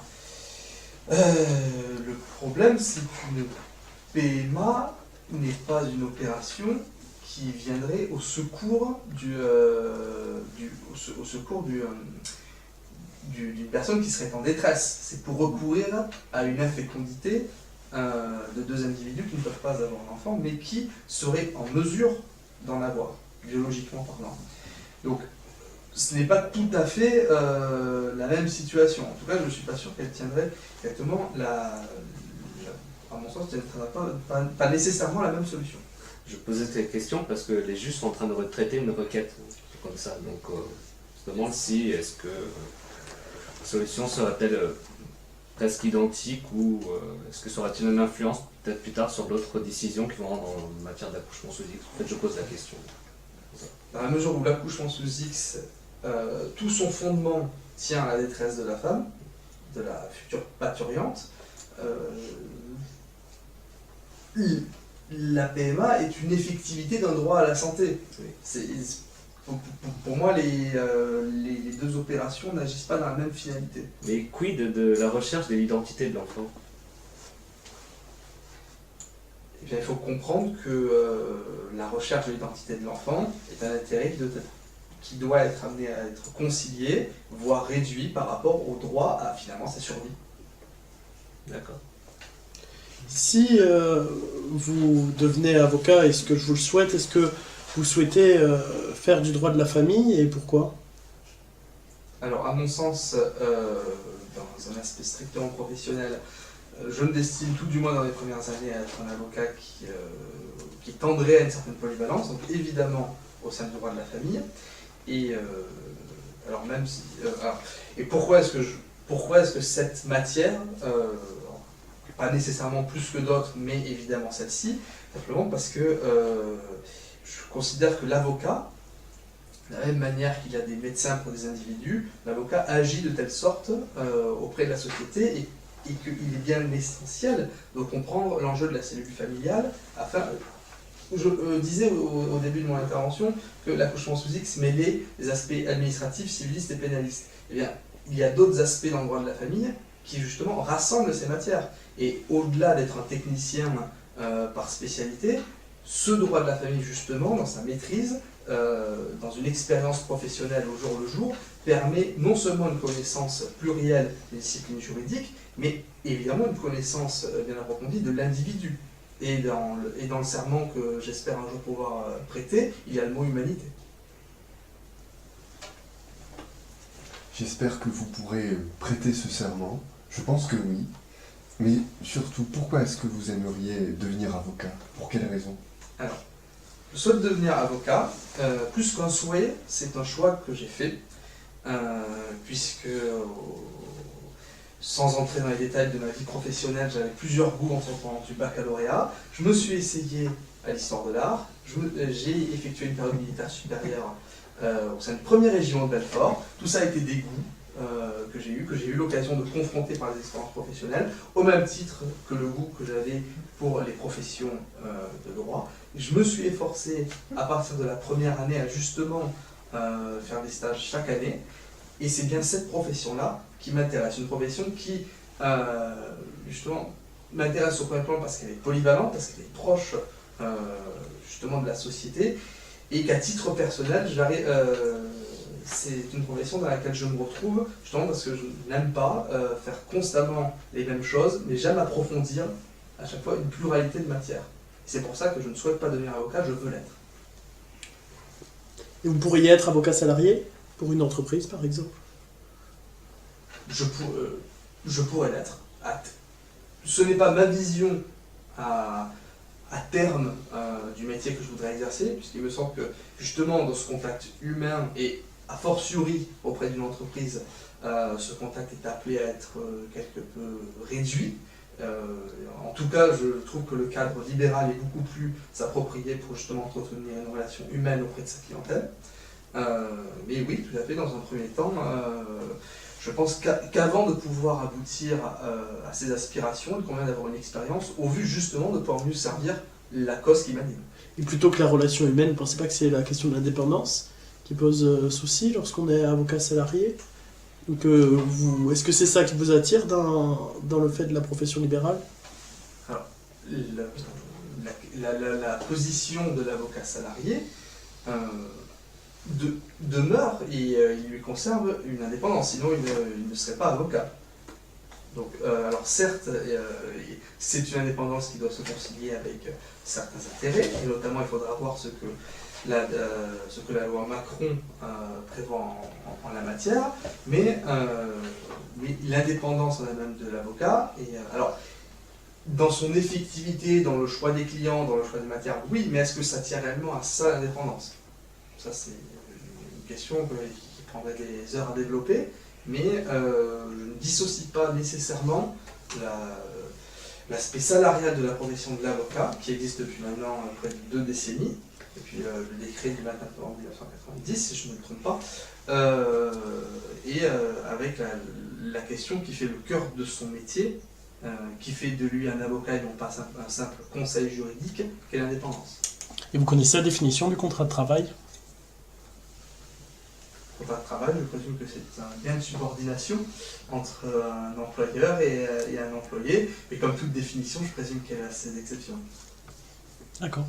le problème c'est qu'une PMA n'est pas une opération qui viendrait au secours d'une personne qui serait en détresse. C'est pour recourir à une infécondité de deux individus qui ne peuvent pas avoir d'enfant, mais qui seraient en mesure d'en avoir, biologiquement parlant. Donc, ce n'est pas tout à fait la même situation. En tout cas, je ne suis pas sûr qu'elle tiendrait exactement à mon sens, elle ne tiendra pas nécessairement la même solution.
Je posais cette question parce que les juges sont en train de retraiter une requête comme ça. Donc, je me demande si est-ce que la solution serait-elle presque identique ou est-ce que ça aura-t-il une influence peut-être plus tard sur d'autres décisions qui vont rendre en matière d'accouchement sous X. En fait, je pose la question.
Dans la mesure où l'accouchement sous X, tout son fondement tient à la détresse de la femme, de la future parturiente, la PMA est une effectivité d'un droit à la santé. Pour moi, les deux opérations n'agissent pas dans la même finalité.
Mais quid de la recherche de l'identité de l'enfant?
Eh bien, il faut comprendre que la recherche de l'identité de l'enfant est un intérêt qui doit être amené à être concilié, voire réduit par rapport au droit à finalement sa survie.
D'accord.
Si vous devenez avocat, est-ce que je vous le souhaite, est-ce que vous souhaitez faire du droit de la famille et pourquoi?
Alors, à mon sens, dans un aspect strictement professionnel, je me destine tout du moins dans les premières années à être un avocat qui tendrait à une certaine polyvalence, donc évidemment au sein du droit de la famille. Et alors même si, et pourquoi est-ce que cette matière, pas nécessairement plus que d'autres, mais évidemment celle-ci, simplement parce que je considère que l'avocat, de la même manière qu'il y a des médecins pour des individus, l'avocat agit de telle sorte auprès de la société et qu'il est bien essentiel de comprendre l'enjeu de la cellule familiale afin. Je disais au début de mon intervention que l'accouchement sous X mêlait les aspects administratifs, civilistes et pénalistes. Eh bien, il y a d'autres aspects dans le droit de la famille qui justement rassemblent ces matières. Et au-delà d'être un technicien par spécialité, ce droit de la famille justement, dans sa maîtrise, dans une expérience professionnelle au jour le jour, permet non seulement une connaissance plurielle des disciplines juridiques, mais évidemment une connaissance bien approfondie de l'individu. Et dans le serment que j'espère un jour pouvoir prêter, il y a le mot humanité.
J'espère que vous pourrez prêter ce serment. Je pense que oui. Mais surtout, pourquoi est-ce que vous aimeriez devenir avocat? Pour quelle raison?
Alors, je souhaite devenir avocat. Plus qu'un souhait, c'est un choix que j'ai fait. Puisque, sans entrer dans les détails de ma vie professionnelle, j'avais plusieurs goûts en sortant du baccalauréat. Je me suis essayé à l'histoire de l'art. J'ai effectué une période militaire supérieure au sein du 1er régiment de Belfort. Tout ça a été des goûts que j'ai eu l'occasion de confronter par les expériences professionnelles, au même titre que le goût que j'avais pour les professions de droit. Je me suis efforcé, à partir de la première année, à justement faire des stages chaque année. Et c'est bien cette profession-là qui m'intéresse. Une profession qui, justement, m'intéresse au premier plan parce qu'elle est polyvalente, parce qu'elle est proche, justement, de la société. Et qu'à titre personnel, c'est une profession dans laquelle je me retrouve, justement parce que je n'aime pas faire constamment les mêmes choses, mais j'aime approfondir à chaque fois une pluralité de matières. C'est pour ça que je ne souhaite pas devenir avocat, je veux l'être.
Et vous pourriez être avocat salarié pour une entreprise, par exemple?
Je pourrais l'être. Ce n'est pas ma vision à terme du métier que je voudrais exercer, puisqu'il me semble que justement dans ce contact humain et a fortiori auprès d'une entreprise, ce contact est appelé à être quelque peu réduit. En tout cas, je trouve que le cadre libéral est beaucoup plus approprié pour justement entretenir une relation humaine auprès de sa clientèle. Mais oui, tout à fait, dans un premier temps, je pense qu'avant de pouvoir aboutir à ces aspirations, il convient d'avoir une expérience au vu justement de pouvoir mieux servir la cause qui m'anime.
Et plutôt que la relation humaine, vous ne pensez pas que c'est la question de l'indépendance qui pose souci lorsqu'on est avocat salarié? Donc, est-ce que c'est ça qui vous attire dans le fait de la profession libérale?
Alors, la position de l'avocat salarié demeure et il lui conserve une indépendance, sinon il ne serait pas avocat. Donc, alors certes, c'est une indépendance qui doit se concilier avec certains intérêts, et notamment il faudra voir ce que la loi Macron prévoit en la matière, mais l'indépendance en elle-même de l'avocat, alors dans son effectivité, dans le choix des clients, dans le choix des matières, oui, mais est-ce que ça tient réellement à ça l'indépendance? Ça c'est une question qui prendrait des heures à développer, mais je ne dissocie pas nécessairement l'aspect salarial de la profession de l'avocat, qui existe depuis maintenant près de 2 décennies, et puis le décret du 29 novembre 1990, si je ne me trompe pas, avec la question qui fait le cœur de son métier, qui fait de lui un avocat et non pas un simple conseil juridique, qu'est l'indépendance.
Et vous connaissez la définition du contrat de travail?
Le contrat de travail, je présume que c'est un lien de subordination entre un employeur et un employé, et comme toute définition, je présume qu'elle a ses exceptions.
D'accord.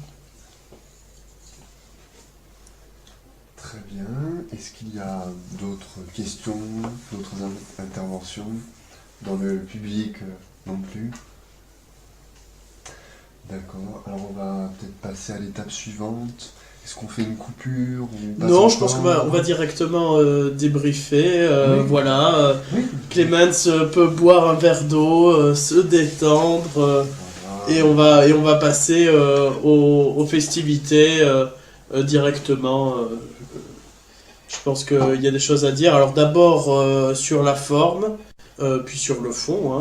Très bien. Est-ce qu'il y a d'autres questions, d'autres interventions dans le public? Non plus. D'accord. Alors on va peut-être passer à l'étape suivante. Est-ce qu'on fait une coupure ou
Non, je pense qu'on va directement débriefer.
Oui.
Voilà.
Oui.
Clemens peut boire un verre d'eau, se détendre,
Voilà.
et on va passer aux festivités directement. Je pense qu'il y a des choses à dire. Alors d'abord sur la forme, puis sur le fond. Hein.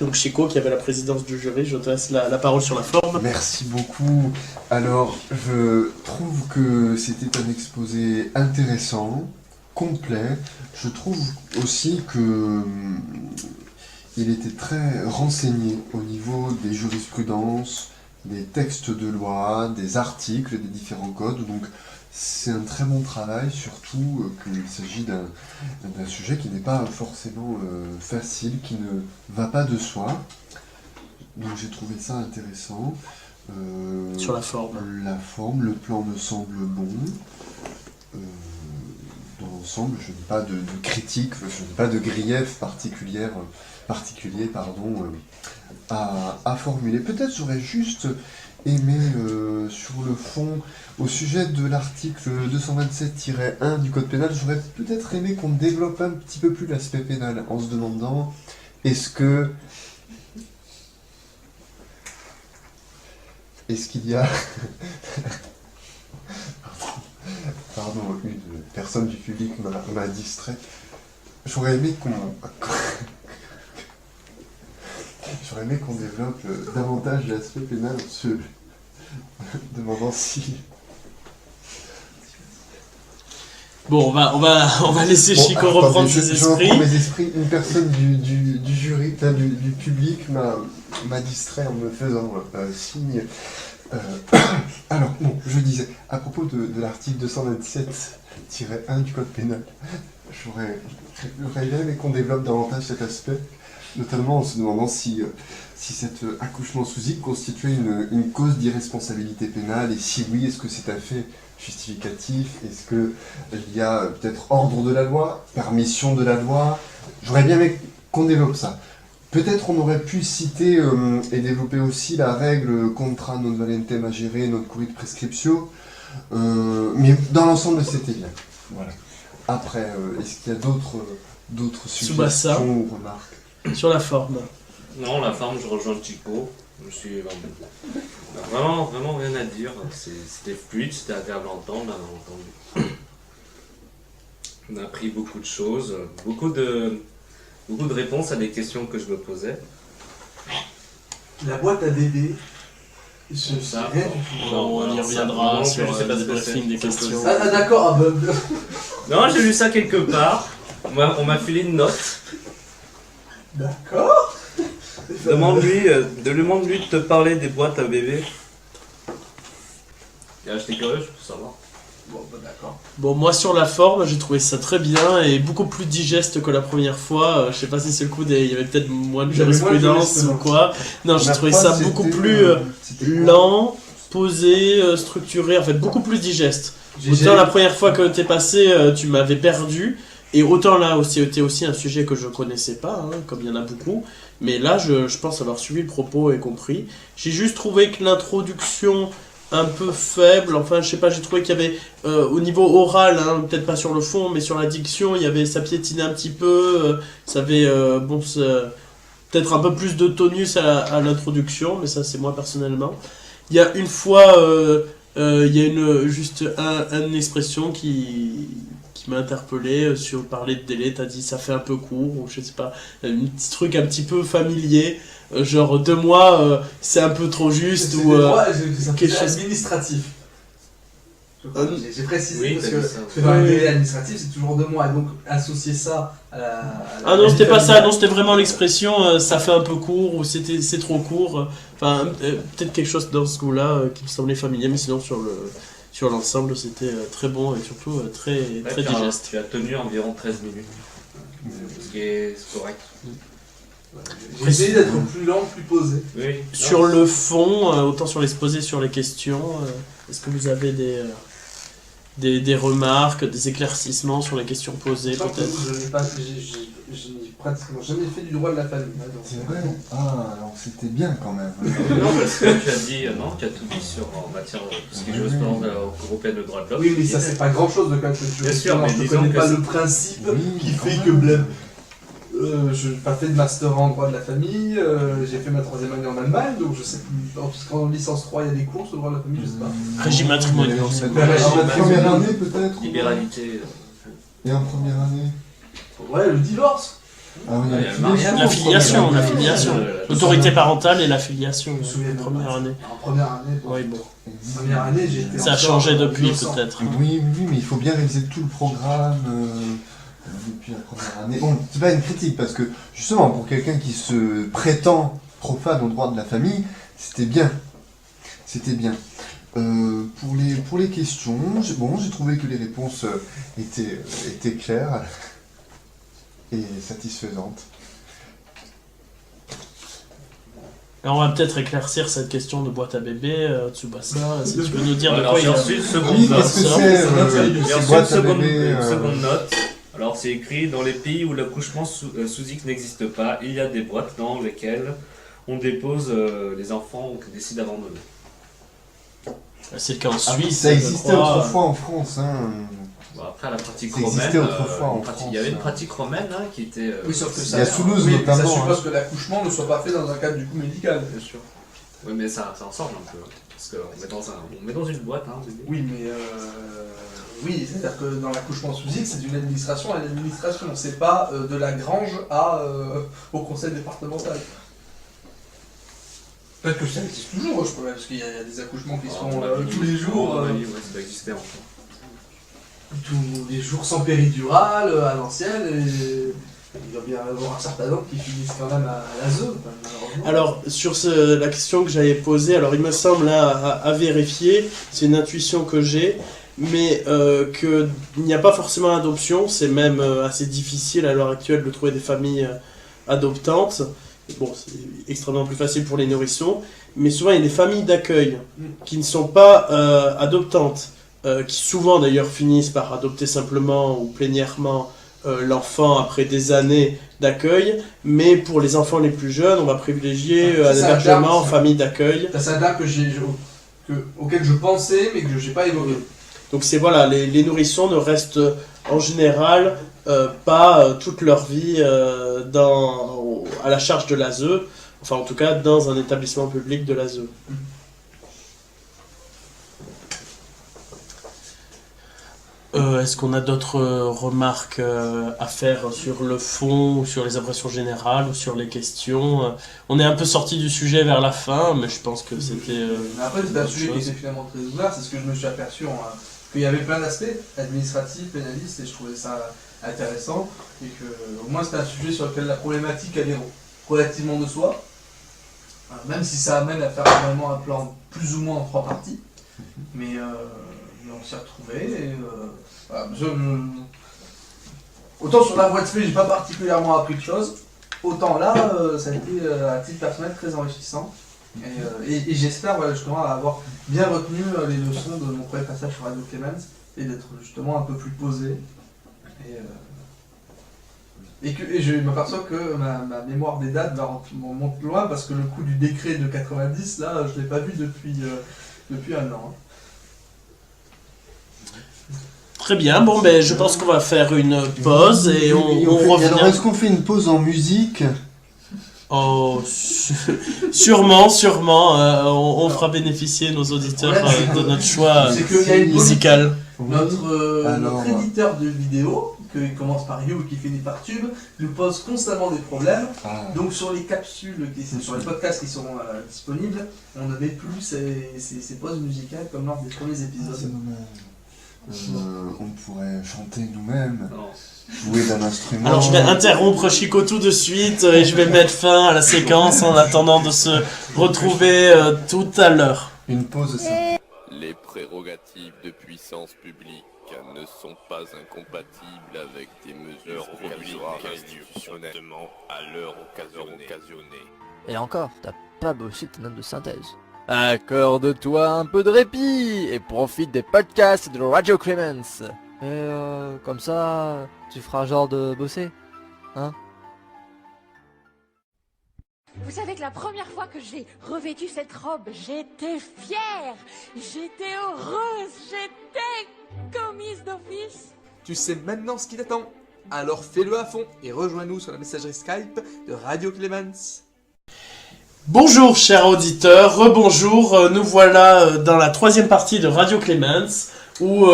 Donc Chico, qui avait la présidence du jury, je te laisse la parole sur la forme.
Merci beaucoup. Alors, je trouve que c'était un exposé intéressant, complet. Je trouve aussi que il était très renseigné au niveau des jurisprudences, des textes de loi, des articles des différents codes. Donc, c'est un très bon travail, surtout qu'il s'agit d'un sujet qui n'est pas forcément facile, qui ne va pas de soi. Donc j'ai trouvé ça intéressant.
Sur la forme.
La forme, le plan me semble bon. Dans l'ensemble, je n'ai pas de critique, je n'ai pas de grief particulier à formuler. Peut-être j'aurais juste aimé sur le fond, au sujet de l'article 227-1 du Code pénal, j'aurais peut-être aimé qu'on développe un petit peu plus l'aspect pénal en se demandant est-ce qu'il y a pardon, une personne du public m'a distrait. J'aurais aimé qu'on développe davantage l'aspect pénal en se demandant si...
Bon, on va laisser Chico reprendre ses esprits.
Je reprends mes esprits. Une personne du jury, du public m'a distrait en me faisant signe. Alors, bon, je disais, à propos de l'article 227-1 du Code pénal, j'aurais bien aimé qu'on développe davantage cet aspect, notamment en se demandant si cet accouchement sous-ic constituait une cause d'irresponsabilité pénale, et si oui, est-ce que c'est un fait justificatif, est-ce qu'il y a peut-être ordre de la loi, permission de la loi. J'aurais bien aimé qu'on développe ça. Peut-être on aurait pu citer et développer aussi la règle contra non valentem agere non curit prescriptio, Mais dans l'ensemble, c'était bien. Voilà. Après, est-ce qu'il y a d'autres
Tsubasa.
suggestions ou remarques?
Sur la forme.
Non, la forme, je rejoins Chico. Je suis vraiment, vraiment rien à dire. C'était fluide, c'était agréable à entendre. On a appris beaucoup de choses, beaucoup de réponses à des questions que je me posais.
La boîte à bébé, je sais
Ça.
rien du tout.
On y reviendra sur le débriefing des questions.
Ah d'accord,
Non, j'ai lu ça quelque part. On m'a filé une note.
d'accord.
Demande-lui de te parler des boîtes à bébé. Et j'étais curieux, je peux savoir.
Bon, d'accord.
Bon, moi sur la forme, j'ai trouvé ça très bien et beaucoup plus digeste que la première fois. Je sais pas si c'est le coup il y avait peut-être moins de
Il y avait moins de
jurisprudence ou
jurisprudence.
quoi. Non, j'ai
La
trouvé
phrase,
ça beaucoup
c'était,
plus
c'était quoi?
lent, posé, structuré, en fait beaucoup plus digeste. Autant la première fois que t'es passé, tu m'avais perdu. Et autant là, c'était aussi un sujet que je connaissais pas, hein, comme il y en a beaucoup. Mais là, je pense avoir suivi le propos et compris. J'ai juste trouvé que l'introduction un peu faible, enfin je sais pas, j'ai trouvé qu'il y avait au niveau oral, hein, peut-être pas sur le fond, mais sur la diction, ça piétinait un petit peu, ça avait peut-être un peu plus de tonus à l'introduction, mais ça c'est moi personnellement. Il y a une fois, il y a juste une expression qui m'a interpellé sur parler de délai, t'as dit ça fait un peu court, ou je sais pas, un petit truc un petit peu familier, genre 2 mois c'est un peu trop juste,
C'est
ou
des droits, ça
quelque
fait
chose-
administratif. J'ai précisé
Oui,
parce
t'as
que,
dit ça.
parce que dans les
Oui.
délais administratifs c'est toujours 2 mois, et donc associer ça à la...
Ah non, c'était pas ça, non, c'était vraiment l'expression ça fait un peu court, ou c'est trop court, enfin peut-être quelque chose dans ce goût-là qui me semblait familier, mais sinon sur l'ensemble c'était très bon et surtout très
Ouais,
digeste.
tu as tenu environ 13 minutes. Ce qui est correct.
J'ai essayé d'être plus lent, plus posé.
Oui.
Sur le fond, autant sur l'exposé, sur les questions, est-ce que vous avez des remarques, des éclaircissements sur les questions posées
Sachant que
peut-être?
je n'ai pratiquement jamais fait du droit de la famille. Hein, donc.
C'est vrai? Ah, alors c'était bien quand même.
Non, parce que tu as dit, tu as tout dit en matière de tout ce qui est jurisprudence européenne de droit de l'homme.
Oui, mais ça c'est pas grand chose de quand tu
Bien sûr, mais
je ne
disons
connais
que
pas
c'est-
le principe
Oui,
qui
quand
fait
même.
que blême. Je n'ai pas fait de master en droit de la famille, j'ai fait ma 3e année en Allemagne, donc je sais plus. Parce qu'en licence 3 il y a des cours sur le droit de la famille, je sais pas.
Régime matrimonial.
En première année peut-être?
Libéralité.
Et en première année?
Ouais, le divorce.
Ah oui,
Ouais, il y a le mariage.
La filiation,
première
la
année.
filiation.
Euh,
L'autorité parentale et la filiation,
Je me souviens
la première année.
En première année, bon.
Oui, bon.
Première année, j'ai été
Ça a
encore
changé depuis
innocent.
peut-être.
Oui, mais il faut bien réaliser tout le programme depuis la première année. Bon, c'est pas une critique, parce que justement, pour quelqu'un qui se prétend profane au droit de la famille, c'était bien. C'était bien. Pour les questions, j'ai trouvé que les réponses étaient claires et satisfaisantes.
Alors on va peut-être éclaircir cette question de boîte à bébé, Tsubasa, si tu veux nous dire de
Alors
quoi il
j'ai
y a...
reçu une seconde
Oui,
note.
qu'est-ce que
ça,
c'est
ça va, ça
J'ai
ces
reçu
boîtes à bébé
une seconde note. Alors c'est écrit dans les pays où l'accouchement sous X n'existe pas, il y a des boîtes dans lesquelles on dépose les enfants qu'on décide d'abandonner.
C'est le cas en
Ah oui,
Suisse,
ça
je
existait
crois.
autrefois en France. Hein.
Bon, après la pratique
Ça
romaine,
existait autrefois en
il y avait une
France.
pratique romaine hein, qui était.
Oui, sauf que
Il
ça,
y a Toulouse
oui, mais ça
notamment,
suppose
hein.
que l'accouchement ne soit pas fait dans un cadre du coup médical.
Bien sûr. Oui mais ça ensemble un peu. Parce qu'on met dans une boîte hein, bébé.
Oui, mais oui, c'est-à-dire que dans l'accouchement sous X, c'est d'une administration à une administration. C'est pas de la grange au conseil départemental. Peut-être que ça existe toujours, je peux, parce qu'il y a des accouchements qui se font tous les jours.
Oui, ça doit exister encore.
Tous les jours sans péridurale, à l'ancienne, et il doit bien y avoir un certain nombre qui finissent quand même à la zone, malheureusement.
Alors, sur la question que j'avais posée, alors il me semble là, à vérifier, c'est une intuition que j'ai, mais qu'il n'y a pas forcément d'adoption, c'est même assez difficile à l'heure actuelle de trouver des familles adoptantes. Bon, c'est extrêmement plus facile pour les nourrissons, mais souvent il y a des familles d'accueil qui ne sont pas adoptantes, qui souvent d'ailleurs finissent par adopter simplement ou plénièrement l'enfant après des années d'accueil, mais pour les enfants les plus jeunes, on va privilégier un
C'est ça,
hébergement en
ça.
famille d'accueil.
T'as ça là que j'ai. auxquels je pensais mais que je n'ai pas évoqué.
Donc c'est voilà, les nourrissons ne restent en général pas toute leur vie à la charge de l'ASE, enfin en tout cas dans un établissement public de l'ASE. Est-ce qu'on a d'autres remarques à faire sur le fond, ou sur les impressions générales, ou sur les questions? On est un peu sorti du sujet vers la fin, mais je pense que c'était...
Après, c'est un sujet qui était finalement très ouvert, c'est ce que je me suis aperçu, qu'il y avait plein d'aspects administratifs, pénalistes, et je trouvais ça intéressant, et que au moins c'est un sujet sur lequel la problématique elle est relativement de soi, même si ça amène à faire vraiment un plan plus ou moins en 3 parties, mais on s'y retrouvait, et voilà, autant sur la voie de fait j'ai pas particulièrement appris de choses, autant là ça a été à titre personnel très enrichissant, et j'espère justement avoir bien retenu les leçons de mon premier passage sur Radio Clemens, et d'être justement un peu plus posé. Et je m'aperçois que ma mémoire des dates monte loin parce que le coup du décret de 90, là, je ne l'ai pas vu depuis un an.
Très bien, bon ben je pense qu'on va faire une pause et on revient.
Alors est-ce qu'on fait une pause en musique?
Oh, sûrement, on fera bénéficier nos auditeurs de notre choix musical.
Notre éditeur de vidéos, qui commence par You et qui finit par Tube, nous pose constamment des problèmes. Donc sur les capsules, sur les podcasts qui seront disponibles, on ne met plus ces pauses musicales comme lors des premiers épisodes.
On pourrait chanter nous-mêmes, jouer d'un instrument.
Alors je vais interrompre Chico tout de suite et je vais mettre fin à la séquence en attendant de se retrouver tout à l'heure.
Une pause simple.
Les prérogatives de puissance publique ne sont pas incompatibles avec des mesures institutionnelles à l'heure occasionnée.
Et encore, t'as pas bossé ta note de synthèse. Accorde-toi un peu de répit et profite des podcasts de Radio Clemens. Et comme ça, tu feras genre de bosser, hein?
Vous savez que la première fois que j'ai revêtu cette robe, j'étais fière, j'étais heureuse, j'étais commise d'office.
Tu sais maintenant ce qui t'attend, alors fais-le à fond et rejoins-nous sur la messagerie Skype de Radio Clemens.
Bonjour chers auditeurs, rebonjour, nous voilà dans la 3e partie de Radio Clemens où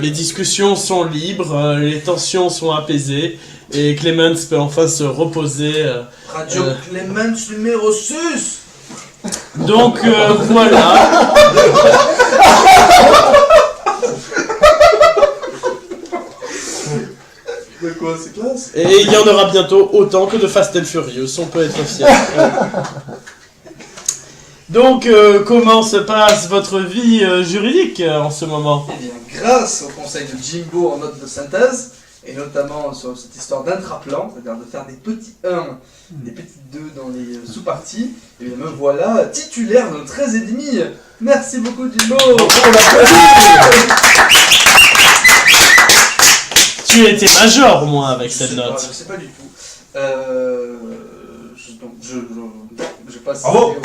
les discussions sont libres, les tensions sont apaisées et Clemens peut enfin se reposer.
Radio Clemens numéro 6.
Donc voilà.
De quoi, c'est classe.
Et il y en aura bientôt autant que de Fast and Furious, on peut être fier. Donc, comment se passe votre vie juridique en ce moment?
Eh bien, grâce au conseil de Jimbo en note de synthèse, et notamment sur cette histoire d'intraplan, c'est-à-dire de faire des petits 1, des petits 2 dans les sous-parties, et bien me voilà titulaire de 13,5. Merci beaucoup Jimbo.
Tu étais major au moins avec cette note.
Je sais pas du tout. Je passe
Bravo.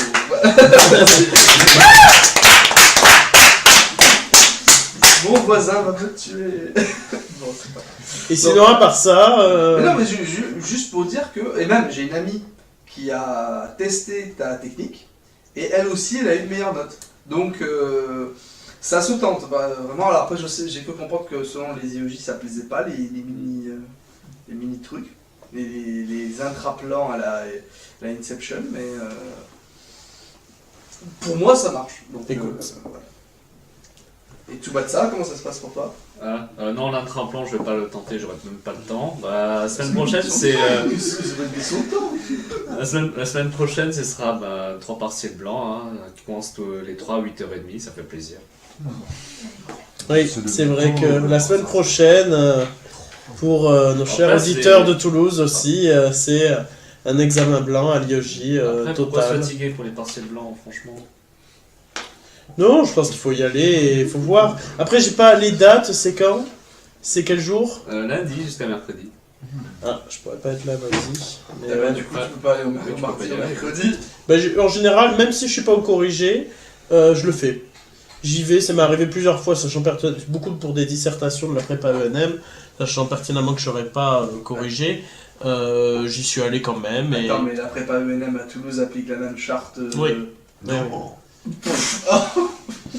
Mon voisin va me tuer. Bon, c'est pas grave.
Et sinon, à part ça...
Mais non, mais juste pour dire que... Et même, j'ai une amie qui a testé ta technique, et elle aussi, elle a eu une meilleure note. Donc, ça se tente. Bah, vraiment, alors après, j'ai cru comprendre que selon les IOJ, ça plaisait pas, les mini trucs. Les intraplans à la Inception, mais pour moi ça marche. Donc,
écoute.
Voilà. Et tout bas de ça, comment ça se passe pour toi?
Non, l'intraplan, je vais pas le tenter, j'aurais même pas le temps. Bah, la semaine prochaine, c'est. La semaine prochaine, ce sera 3 partiels blancs, hein, qui commencent les 3 à 8h30, ça fait plaisir.
Oui, c'est vrai que la semaine prochaine. Pour nos chers auditeurs de Toulouse aussi, c'est un examen blanc à l'IOJ
total. Pourquoi se fatiguer pour les partiels blancs, franchement?
Non, je pense qu'il faut y aller et il faut voir. Après, j'ai pas les dates, c'est quand? C'est quel jour?
Lundi jusqu'à mercredi.
Ah, je pourrais pas être là lundi.
Mais du coup, tu peux pas aller au mardi, au mercredi?
En général, même si je suis pas au corrigé, je le fais. J'y vais, ça m'est arrivé plusieurs fois, sachant beaucoup pour des dissertations de la prépa ENM, sachant pertinemment que je n'aurais pas corrigé. J'y suis allé quand même. Et...
Attends, mais la prépa ENM à Toulouse applique la même charte.
Oui.
Non.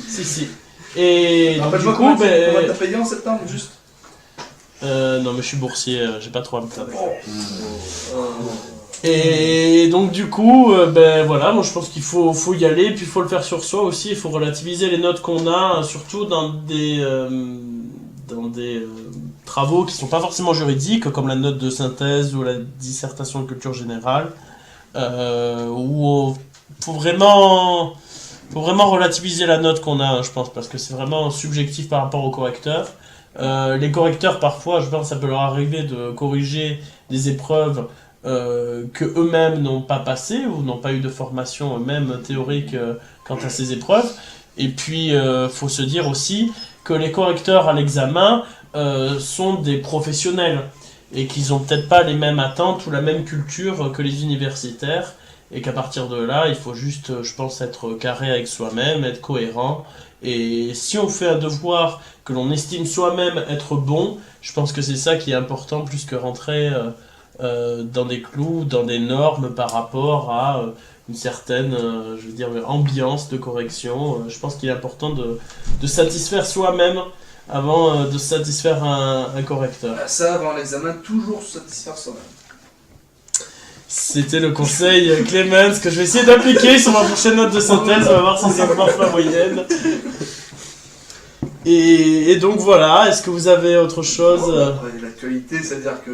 Si. Et donc, du coup,
comment t'as payé en septembre, juste
non, mais je suis boursier, j'ai pas trop à me plaindre. Et donc du coup, voilà, moi je pense qu'il faut y aller, puis il faut le faire sur soi aussi, il faut relativiser les notes qu'on a, surtout dans des travaux qui sont pas forcément juridiques, comme la note de synthèse ou la dissertation de culture générale, où faut vraiment relativiser la note qu'on a, je pense, parce que c'est vraiment subjectif par rapport aux correcteurs. Les correcteurs, parfois, je pense, ça peut leur arriver de corriger des épreuves que eux-mêmes n'ont pas passé ou n'ont pas eu de formation eux-mêmes théorique quant à ces épreuves. Et puis faut se dire aussi que les correcteurs à l'examen sont des professionnels et qu'ils n'ont peut-être pas les mêmes attentes ou la même culture que les universitaires, et qu'à partir de là il faut juste, je pense, être carré avec soi-même, être cohérent. Et si on fait un devoir que l'on estime soi-même être bon, je pense que c'est ça qui est important, plus que rentrer dans des clous, dans des normes par rapport à une certaine ambiance de correction. Je pense qu'il est important de satisfaire soi-même avant de satisfaire un correcteur.
Ça, avant l'examen, toujours satisfaire soi-même.
C'était le conseil Clemens que je vais essayer d'appliquer sur ma prochaine note de synthèse. On va voir si ça marche la moyenne. Et donc voilà, est-ce que vous avez autre chose
L'actualité, c'est-à-dire que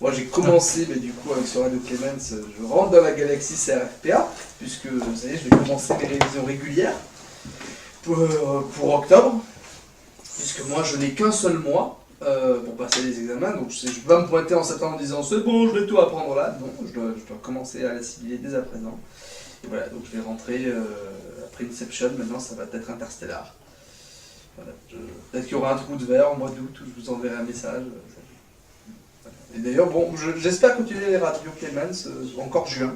moi j'ai commencé, mais du coup avec ce Radio Clemens, je rentre dans la galaxie CRFPA, puisque vous savez, je vais commencer mes révisions régulières pour octobre, puisque moi je n'ai qu'un seul mois pour passer les examens, donc je ne vais pas me pointer en septembre en disant c'est bon, je vais tout apprendre là. Non, je dois commencer à l'assimiler dès à présent. Et voilà, donc je vais rentrer après Inception, maintenant ça va être Interstellar. Voilà, peut-être qu'il y aura un trou de verre au mois d'août où je vous enverrai un message. Et d'ailleurs, bon, j'espère continuer les radios Clemens encore juin,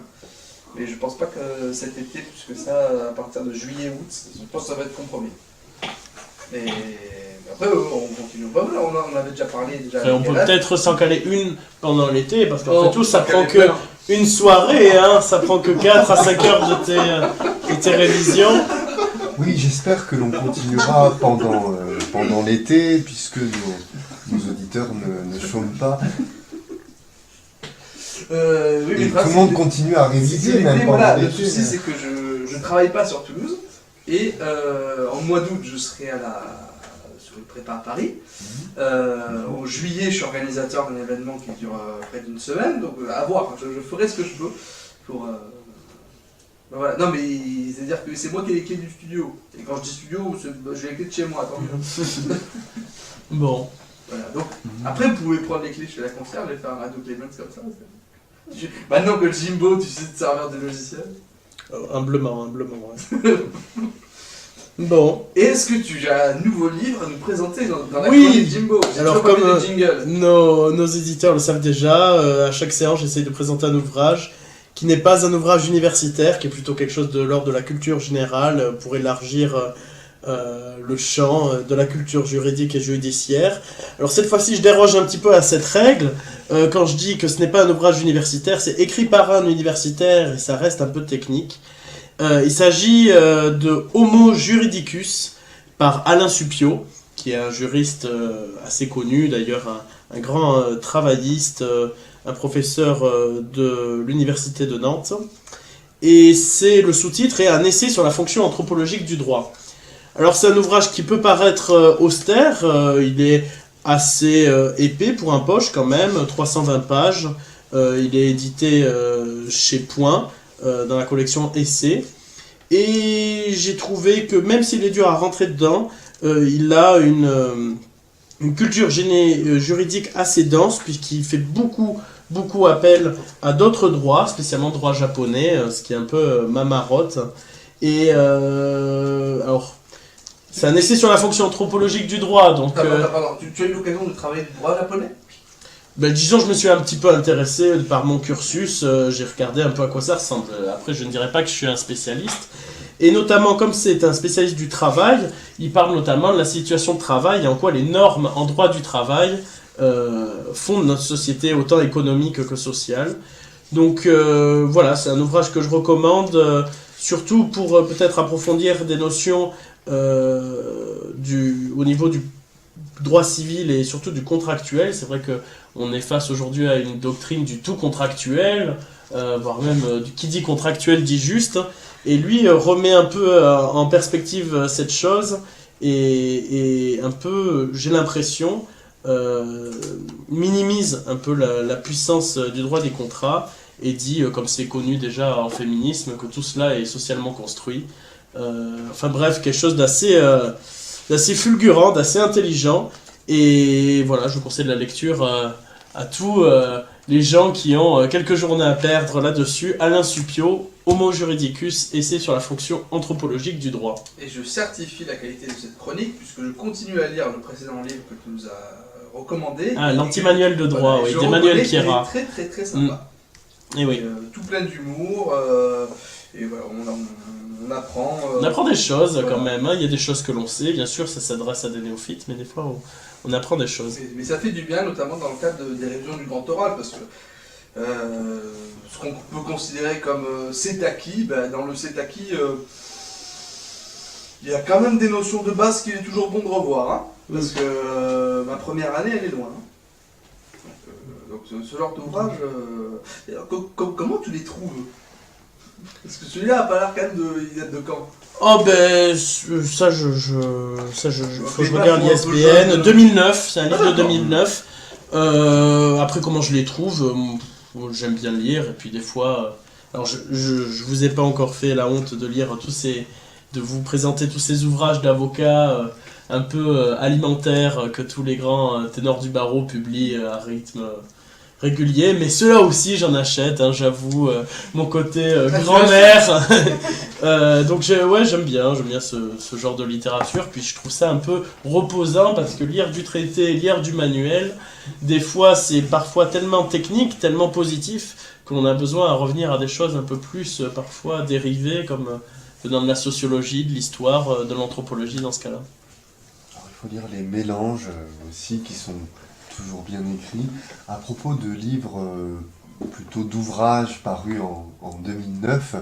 mais je pense pas que cet été, puisque ça, à partir de juillet-août, je pense que ça va être compromis. Et après, on continue pas mal, on en avait déjà parlé.
Et on peut peut-être s'en caler une pendant l'été, parce qu'en fait tout, ça prend que une soirée, hein, ça prend que 4 à 5 heures de tes révisions.
Oui, j'espère que l'on continuera pendant l'été, puisque nos auditeurs ne chôment pas.
Oui,
et tout le monde continue à réviser, même pendant l'été.
Le souci, c'est que je ne travaille pas sur Toulouse, et en mois d'août, je serai sur une prépa à Paris. En juillet, je suis organisateur d'un événement qui dure près d'une semaine, donc à voir, je ferai ce que je peux pour... Voilà. Non, mais c'est-à-dire que c'est moi qui ai les clés du studio. Et quand je dis studio, j'ai les clés de chez moi, tant mieux.
Bon.
Voilà, donc après vous pouvez prendre les clés chez la concierge et faire un Radio Clemens comme ça. Maintenant que le Jimbo, tu sais te servir de logiciel.
Humblement, ouais. Bon.
Est-ce que tu as un nouveau livre à nous présenter dans la
chronique
Jimbo?
Alors comme nos éditeurs le savent déjà, à chaque séance j'essaye de présenter un ouvrage qui n'est pas un ouvrage universitaire, qui est plutôt quelque chose de l'ordre de la culture générale, pour élargir le champ de la culture juridique et judiciaire. Alors cette fois-ci, je déroge un petit peu à cette règle. Quand je dis que ce n'est pas un ouvrage universitaire, c'est écrit par un universitaire et ça reste un peu technique. Il s'agit de Homo Juridicus par Alain Suppiot, qui est un juriste assez connu, d'ailleurs un grand travailliste, un professeur de l'université de Nantes, et le sous-titre est un essai sur la fonction anthropologique du droit. Alors c'est un ouvrage qui peut paraître austère, il est assez épais pour un poche quand même, 320 pages, il est édité chez Point, dans la collection Essai, et j'ai trouvé que même s'il est dur à rentrer dedans, il a une culture juridique assez dense, puisqu'il fait beaucoup appel à d'autres droits, spécialement droit japonais, ce qui est un peu ma marotte. Et alors, c'est un essai sur la fonction anthropologique du droit, donc...
Pardon, tu as eu l'occasion de travailler du droit japonais ?
Disons, je me suis un petit peu intéressé par mon cursus, j'ai regardé un peu à quoi ça ressemble. Après, je ne dirais pas que je suis un spécialiste, Et notamment, comme c'est un spécialiste du travail, il parle notamment de la situation de travail et en quoi les normes en droit du travail fondent notre société autant économique que sociale. Donc voilà, c'est un ouvrage que je recommande, surtout pour peut-être approfondir des notions au niveau du droit civil et surtout du contractuel. C'est vrai qu'on est face aujourd'hui à une doctrine du tout contractuel, voire même qui dit contractuel dit juste, et lui remet un peu en perspective cette chose et un peu, j'ai l'impression, minimise un peu la puissance du droit des contrats et dit, comme c'est connu déjà en féminisme, que tout cela est socialement construit. Enfin bref, quelque chose d'assez fulgurant, d'assez intelligent. Et voilà, je vous conseille de la lecture à tous les gens qui ont quelques journées à perdre là-dessus. Alain Suppiot, Homo Juridicus, essai sur la fonction anthropologique du droit.
Et je certifie la qualité de cette chronique, puisque je continue à lire le précédent livre que tu nous as recommandé.
Ah, l'anti-manuel de droit,
voilà,
oui, d'Emmanuel Pierrat.
Très très très sympa.
Et oui.
Tout plein d'humour, et voilà, on apprend...
on apprend des choses quand même, hein. Il y a des choses que l'on sait, bien sûr, ça s'adresse à des néophytes, mais des fois on apprend des choses.
Mais ça fait du bien, notamment dans le cadre des révisions du grand oral, parce que ce qu'on peut considérer comme c'est acquis, dans le c'est acquis, il y a quand même des notions de base qu'il est toujours bon de revoir, hein, parce que ma première année, elle est loin. Hein. Donc ce genre d'ouvrage, comment tu les trouves? Parce que celui-là a pas l'air quand même il date de quand?
Oh ben, ça je faut que je regarde l'ISBN. 2009, c'est un livre de 2009. Après comment je les trouve, j'aime bien lire, et puis des fois... alors je vous ai pas encore fait la honte de lire de vous présenter tous ces ouvrages d'avocats un peu alimentaires que tous les grands ténors du barreau publient à rythme régulier, mais ceux-là aussi j'en achète, hein, j'avoue, mon côté grand-mère. Donc j'aime bien ce genre de littérature, puis je trouve ça un peu reposant, parce que lire du traité, lire du manuel, des fois c'est parfois tellement technique, tellement positif, qu'on a besoin à revenir à des choses un peu plus parfois dérivées, comme dans de la sociologie, de l'histoire, de l'anthropologie dans ce cas-là.
Alors, il faut lire les mélanges aussi, qui sont toujours bien écrits. À propos de livres, plutôt d'ouvrages parus en 2009,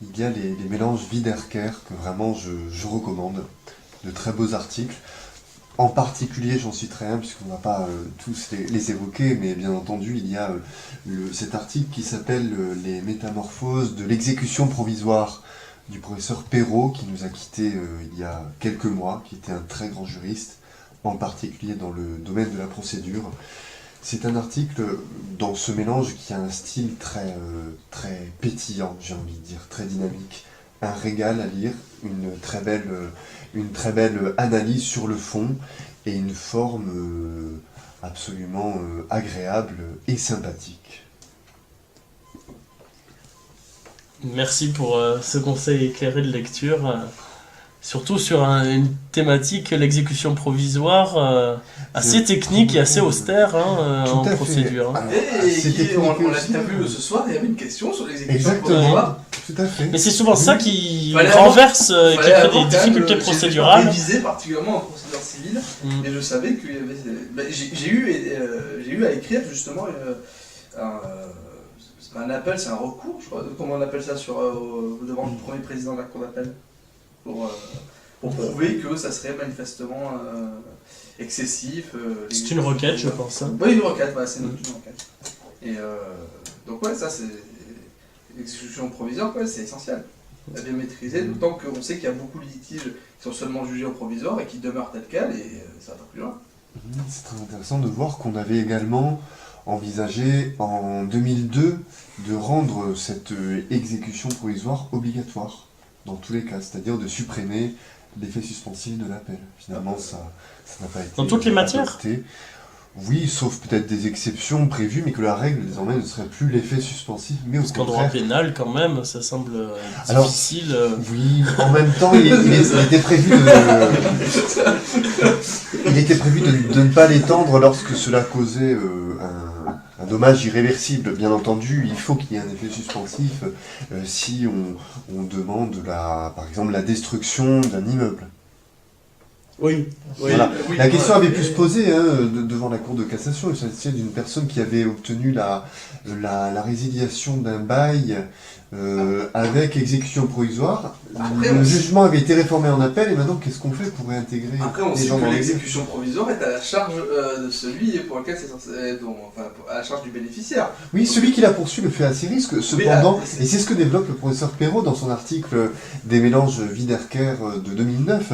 il y a les mélanges Wiederkehr que vraiment je recommande. De très beaux articles. En particulier, j'en citerai un, puisqu'on ne va pas tous les évoquer, mais bien entendu, il y a cet article qui s'appelle « Les métamorphoses de l'exécution provisoire » du professeur Perrault, qui nous a quittés il y a quelques mois, qui était un très grand juriste, en particulier dans le domaine de la procédure. C'est un article dans ce mélange qui a un style très pétillant, j'ai envie de dire, très dynamique. Un régal à lire, une très belle analyse sur le fond et une forme absolument agréable et sympathique.
Merci pour ce conseil éclairé de lecture. Surtout sur une thématique, l'exécution provisoire, assez technique et assez austère en procédure.
Hein. Et on l'a vu ce soir, il y avait une question sur l'exécution provisoire.
Tout à fait.
Mais c'est souvent ça qui renverse, qui crée des difficultés procédurales.
J'ai révisé particulièrement en procédure civile, et je savais qu'il y avait... j'ai eu à écrire justement c'est pas un appel, c'est un recours, je crois. Comment on appelle ça devant le premier président de la cour d'appel, pour prouver que ça serait manifestement excessif.
C'est une requête, je pense. Hein.
Oui, une requête, c'est une requête. Et donc ouais, ça c'est... L'exécution provisoire, c'est essentiel. À bien maîtriser, d'autant qu'on sait qu'il y a beaucoup de litiges qui sont seulement jugés au provisoire et qui demeurent tels quels, et ça va pas plus loin.
C'est très intéressant de voir qu'on avait également envisagé en 2002 de rendre cette exécution provisoire obligatoire dans tous les cas, c'est-à-dire de supprimer l'effet suspensif de l'appel. Finalement, ça n'a pas été...
Dans toutes les matières
adopté. Oui, sauf peut-être des exceptions prévues, mais que la règle désormais ne serait plus l'effet suspensif, mais au
Parce qu'en
contraire...
droit pénal, quand même, ça semble difficile.
Oui, en même temps, il était prévu de ne pas l'étendre lorsque cela causait un dommage irréversible. Bien entendu, il faut qu'il y ait un effet suspensif si on demande, par exemple, la destruction d'un immeuble.
Oui.
Voilà. La question avait pu se poser devant la Cour de cassation. Il s'agissait d'une personne qui avait obtenu la résiliation d'un bail avec exécution provisoire.
Après,
le jugement avait été réformé en appel et maintenant qu'est-ce qu'on fait pour réintégrer
Après, on
les
sait
gens
que
dans les
l'exécution provisoire est à la charge de celui pour lequel c'est censé à la charge du bénéficiaire.
Oui, celui qui l'a poursuivi le fait à ses risques. Cependant, et c'est ce que développe le professeur Perrault dans son article des mélanges Wiederkehr de 2009,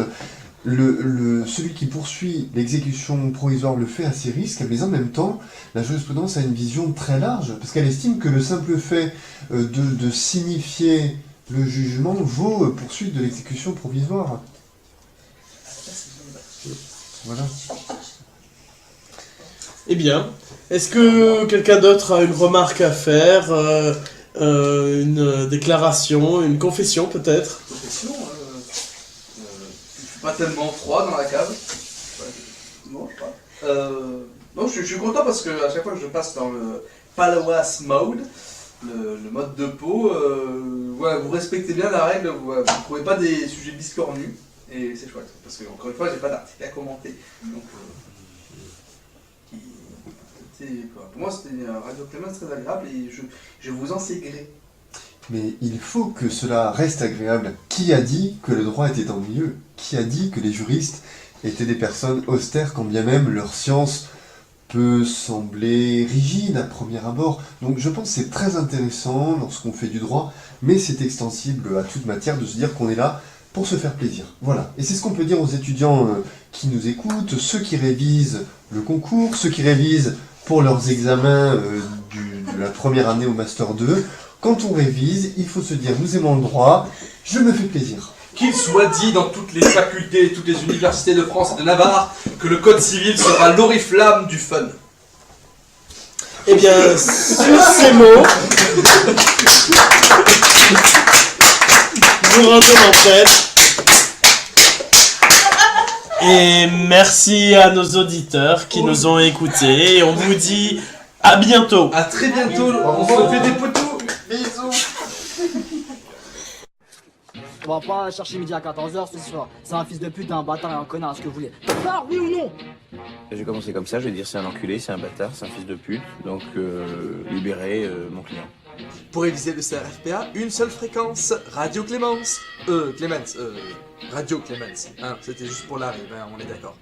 celui qui poursuit l'exécution provisoire le fait à ses risques, mais en même temps, la jurisprudence a une vision très large, parce qu'elle estime que le simple fait de signifier le jugement vaut poursuite de l'exécution provisoire. Voilà.
Eh bien, est-ce que quelqu'un d'autre a une remarque à faire, une déclaration, une confession peut-être?
Confession, il fait pas tellement froid dans la cave. Non, je sais pas. Non, je suis content parce que à chaque fois que je passe dans le Palawas mode, le mode de peau, vous respectez bien la règle, vous ne trouvez pas des sujets biscornus, et c'est chouette, parce que encore une fois, j'ai pas d'article à commenter. Donc, pour moi, c'était un Radio Clémence très agréable, et je vous en sais gré.
Mais il faut que cela reste agréable. Qui a dit que le droit était ennuyeux? Qui a dit que les juristes étaient des personnes austères, quand bien même leur science peut sembler rigide à premier abord? Donc je pense que c'est très intéressant lorsqu'on fait du droit, mais c'est extensible à toute matière de se dire qu'on est là pour se faire plaisir. Voilà. Et c'est ce qu'on peut dire aux étudiants qui nous écoutent, ceux qui révisent le concours, ceux qui révisent pour leurs examens de la première année au Master 2. Quand on révise, il faut se dire, nous aimons le droit, je me fais plaisir.
Qu'il soit dit dans toutes les facultés et toutes les universités de France et de Navarre que le code civil sera l'oriflamme du fun.
Eh bien, sur ces mots, nous rendons l'antenne. Et merci à nos auditeurs qui nous ont écoutés. Et on vous dit à bientôt.
À très bientôt. On se fait des poteaux.
Bisous.
On va pas chercher midi à 14h ce soir. C'est un fils de pute, un bâtard et un connard, ce que vous voulez. D'accord, oui ou non?
Je vais commencer comme ça, je vais dire c'est un enculé, c'est un bâtard, c'est un fils de pute, donc libérez mon client.
Pour réviser le CRFPA, une seule fréquence, Radio Clémence. Radio Clémence. Hein, c'était juste pour l'arrivée, hein, on est d'accord.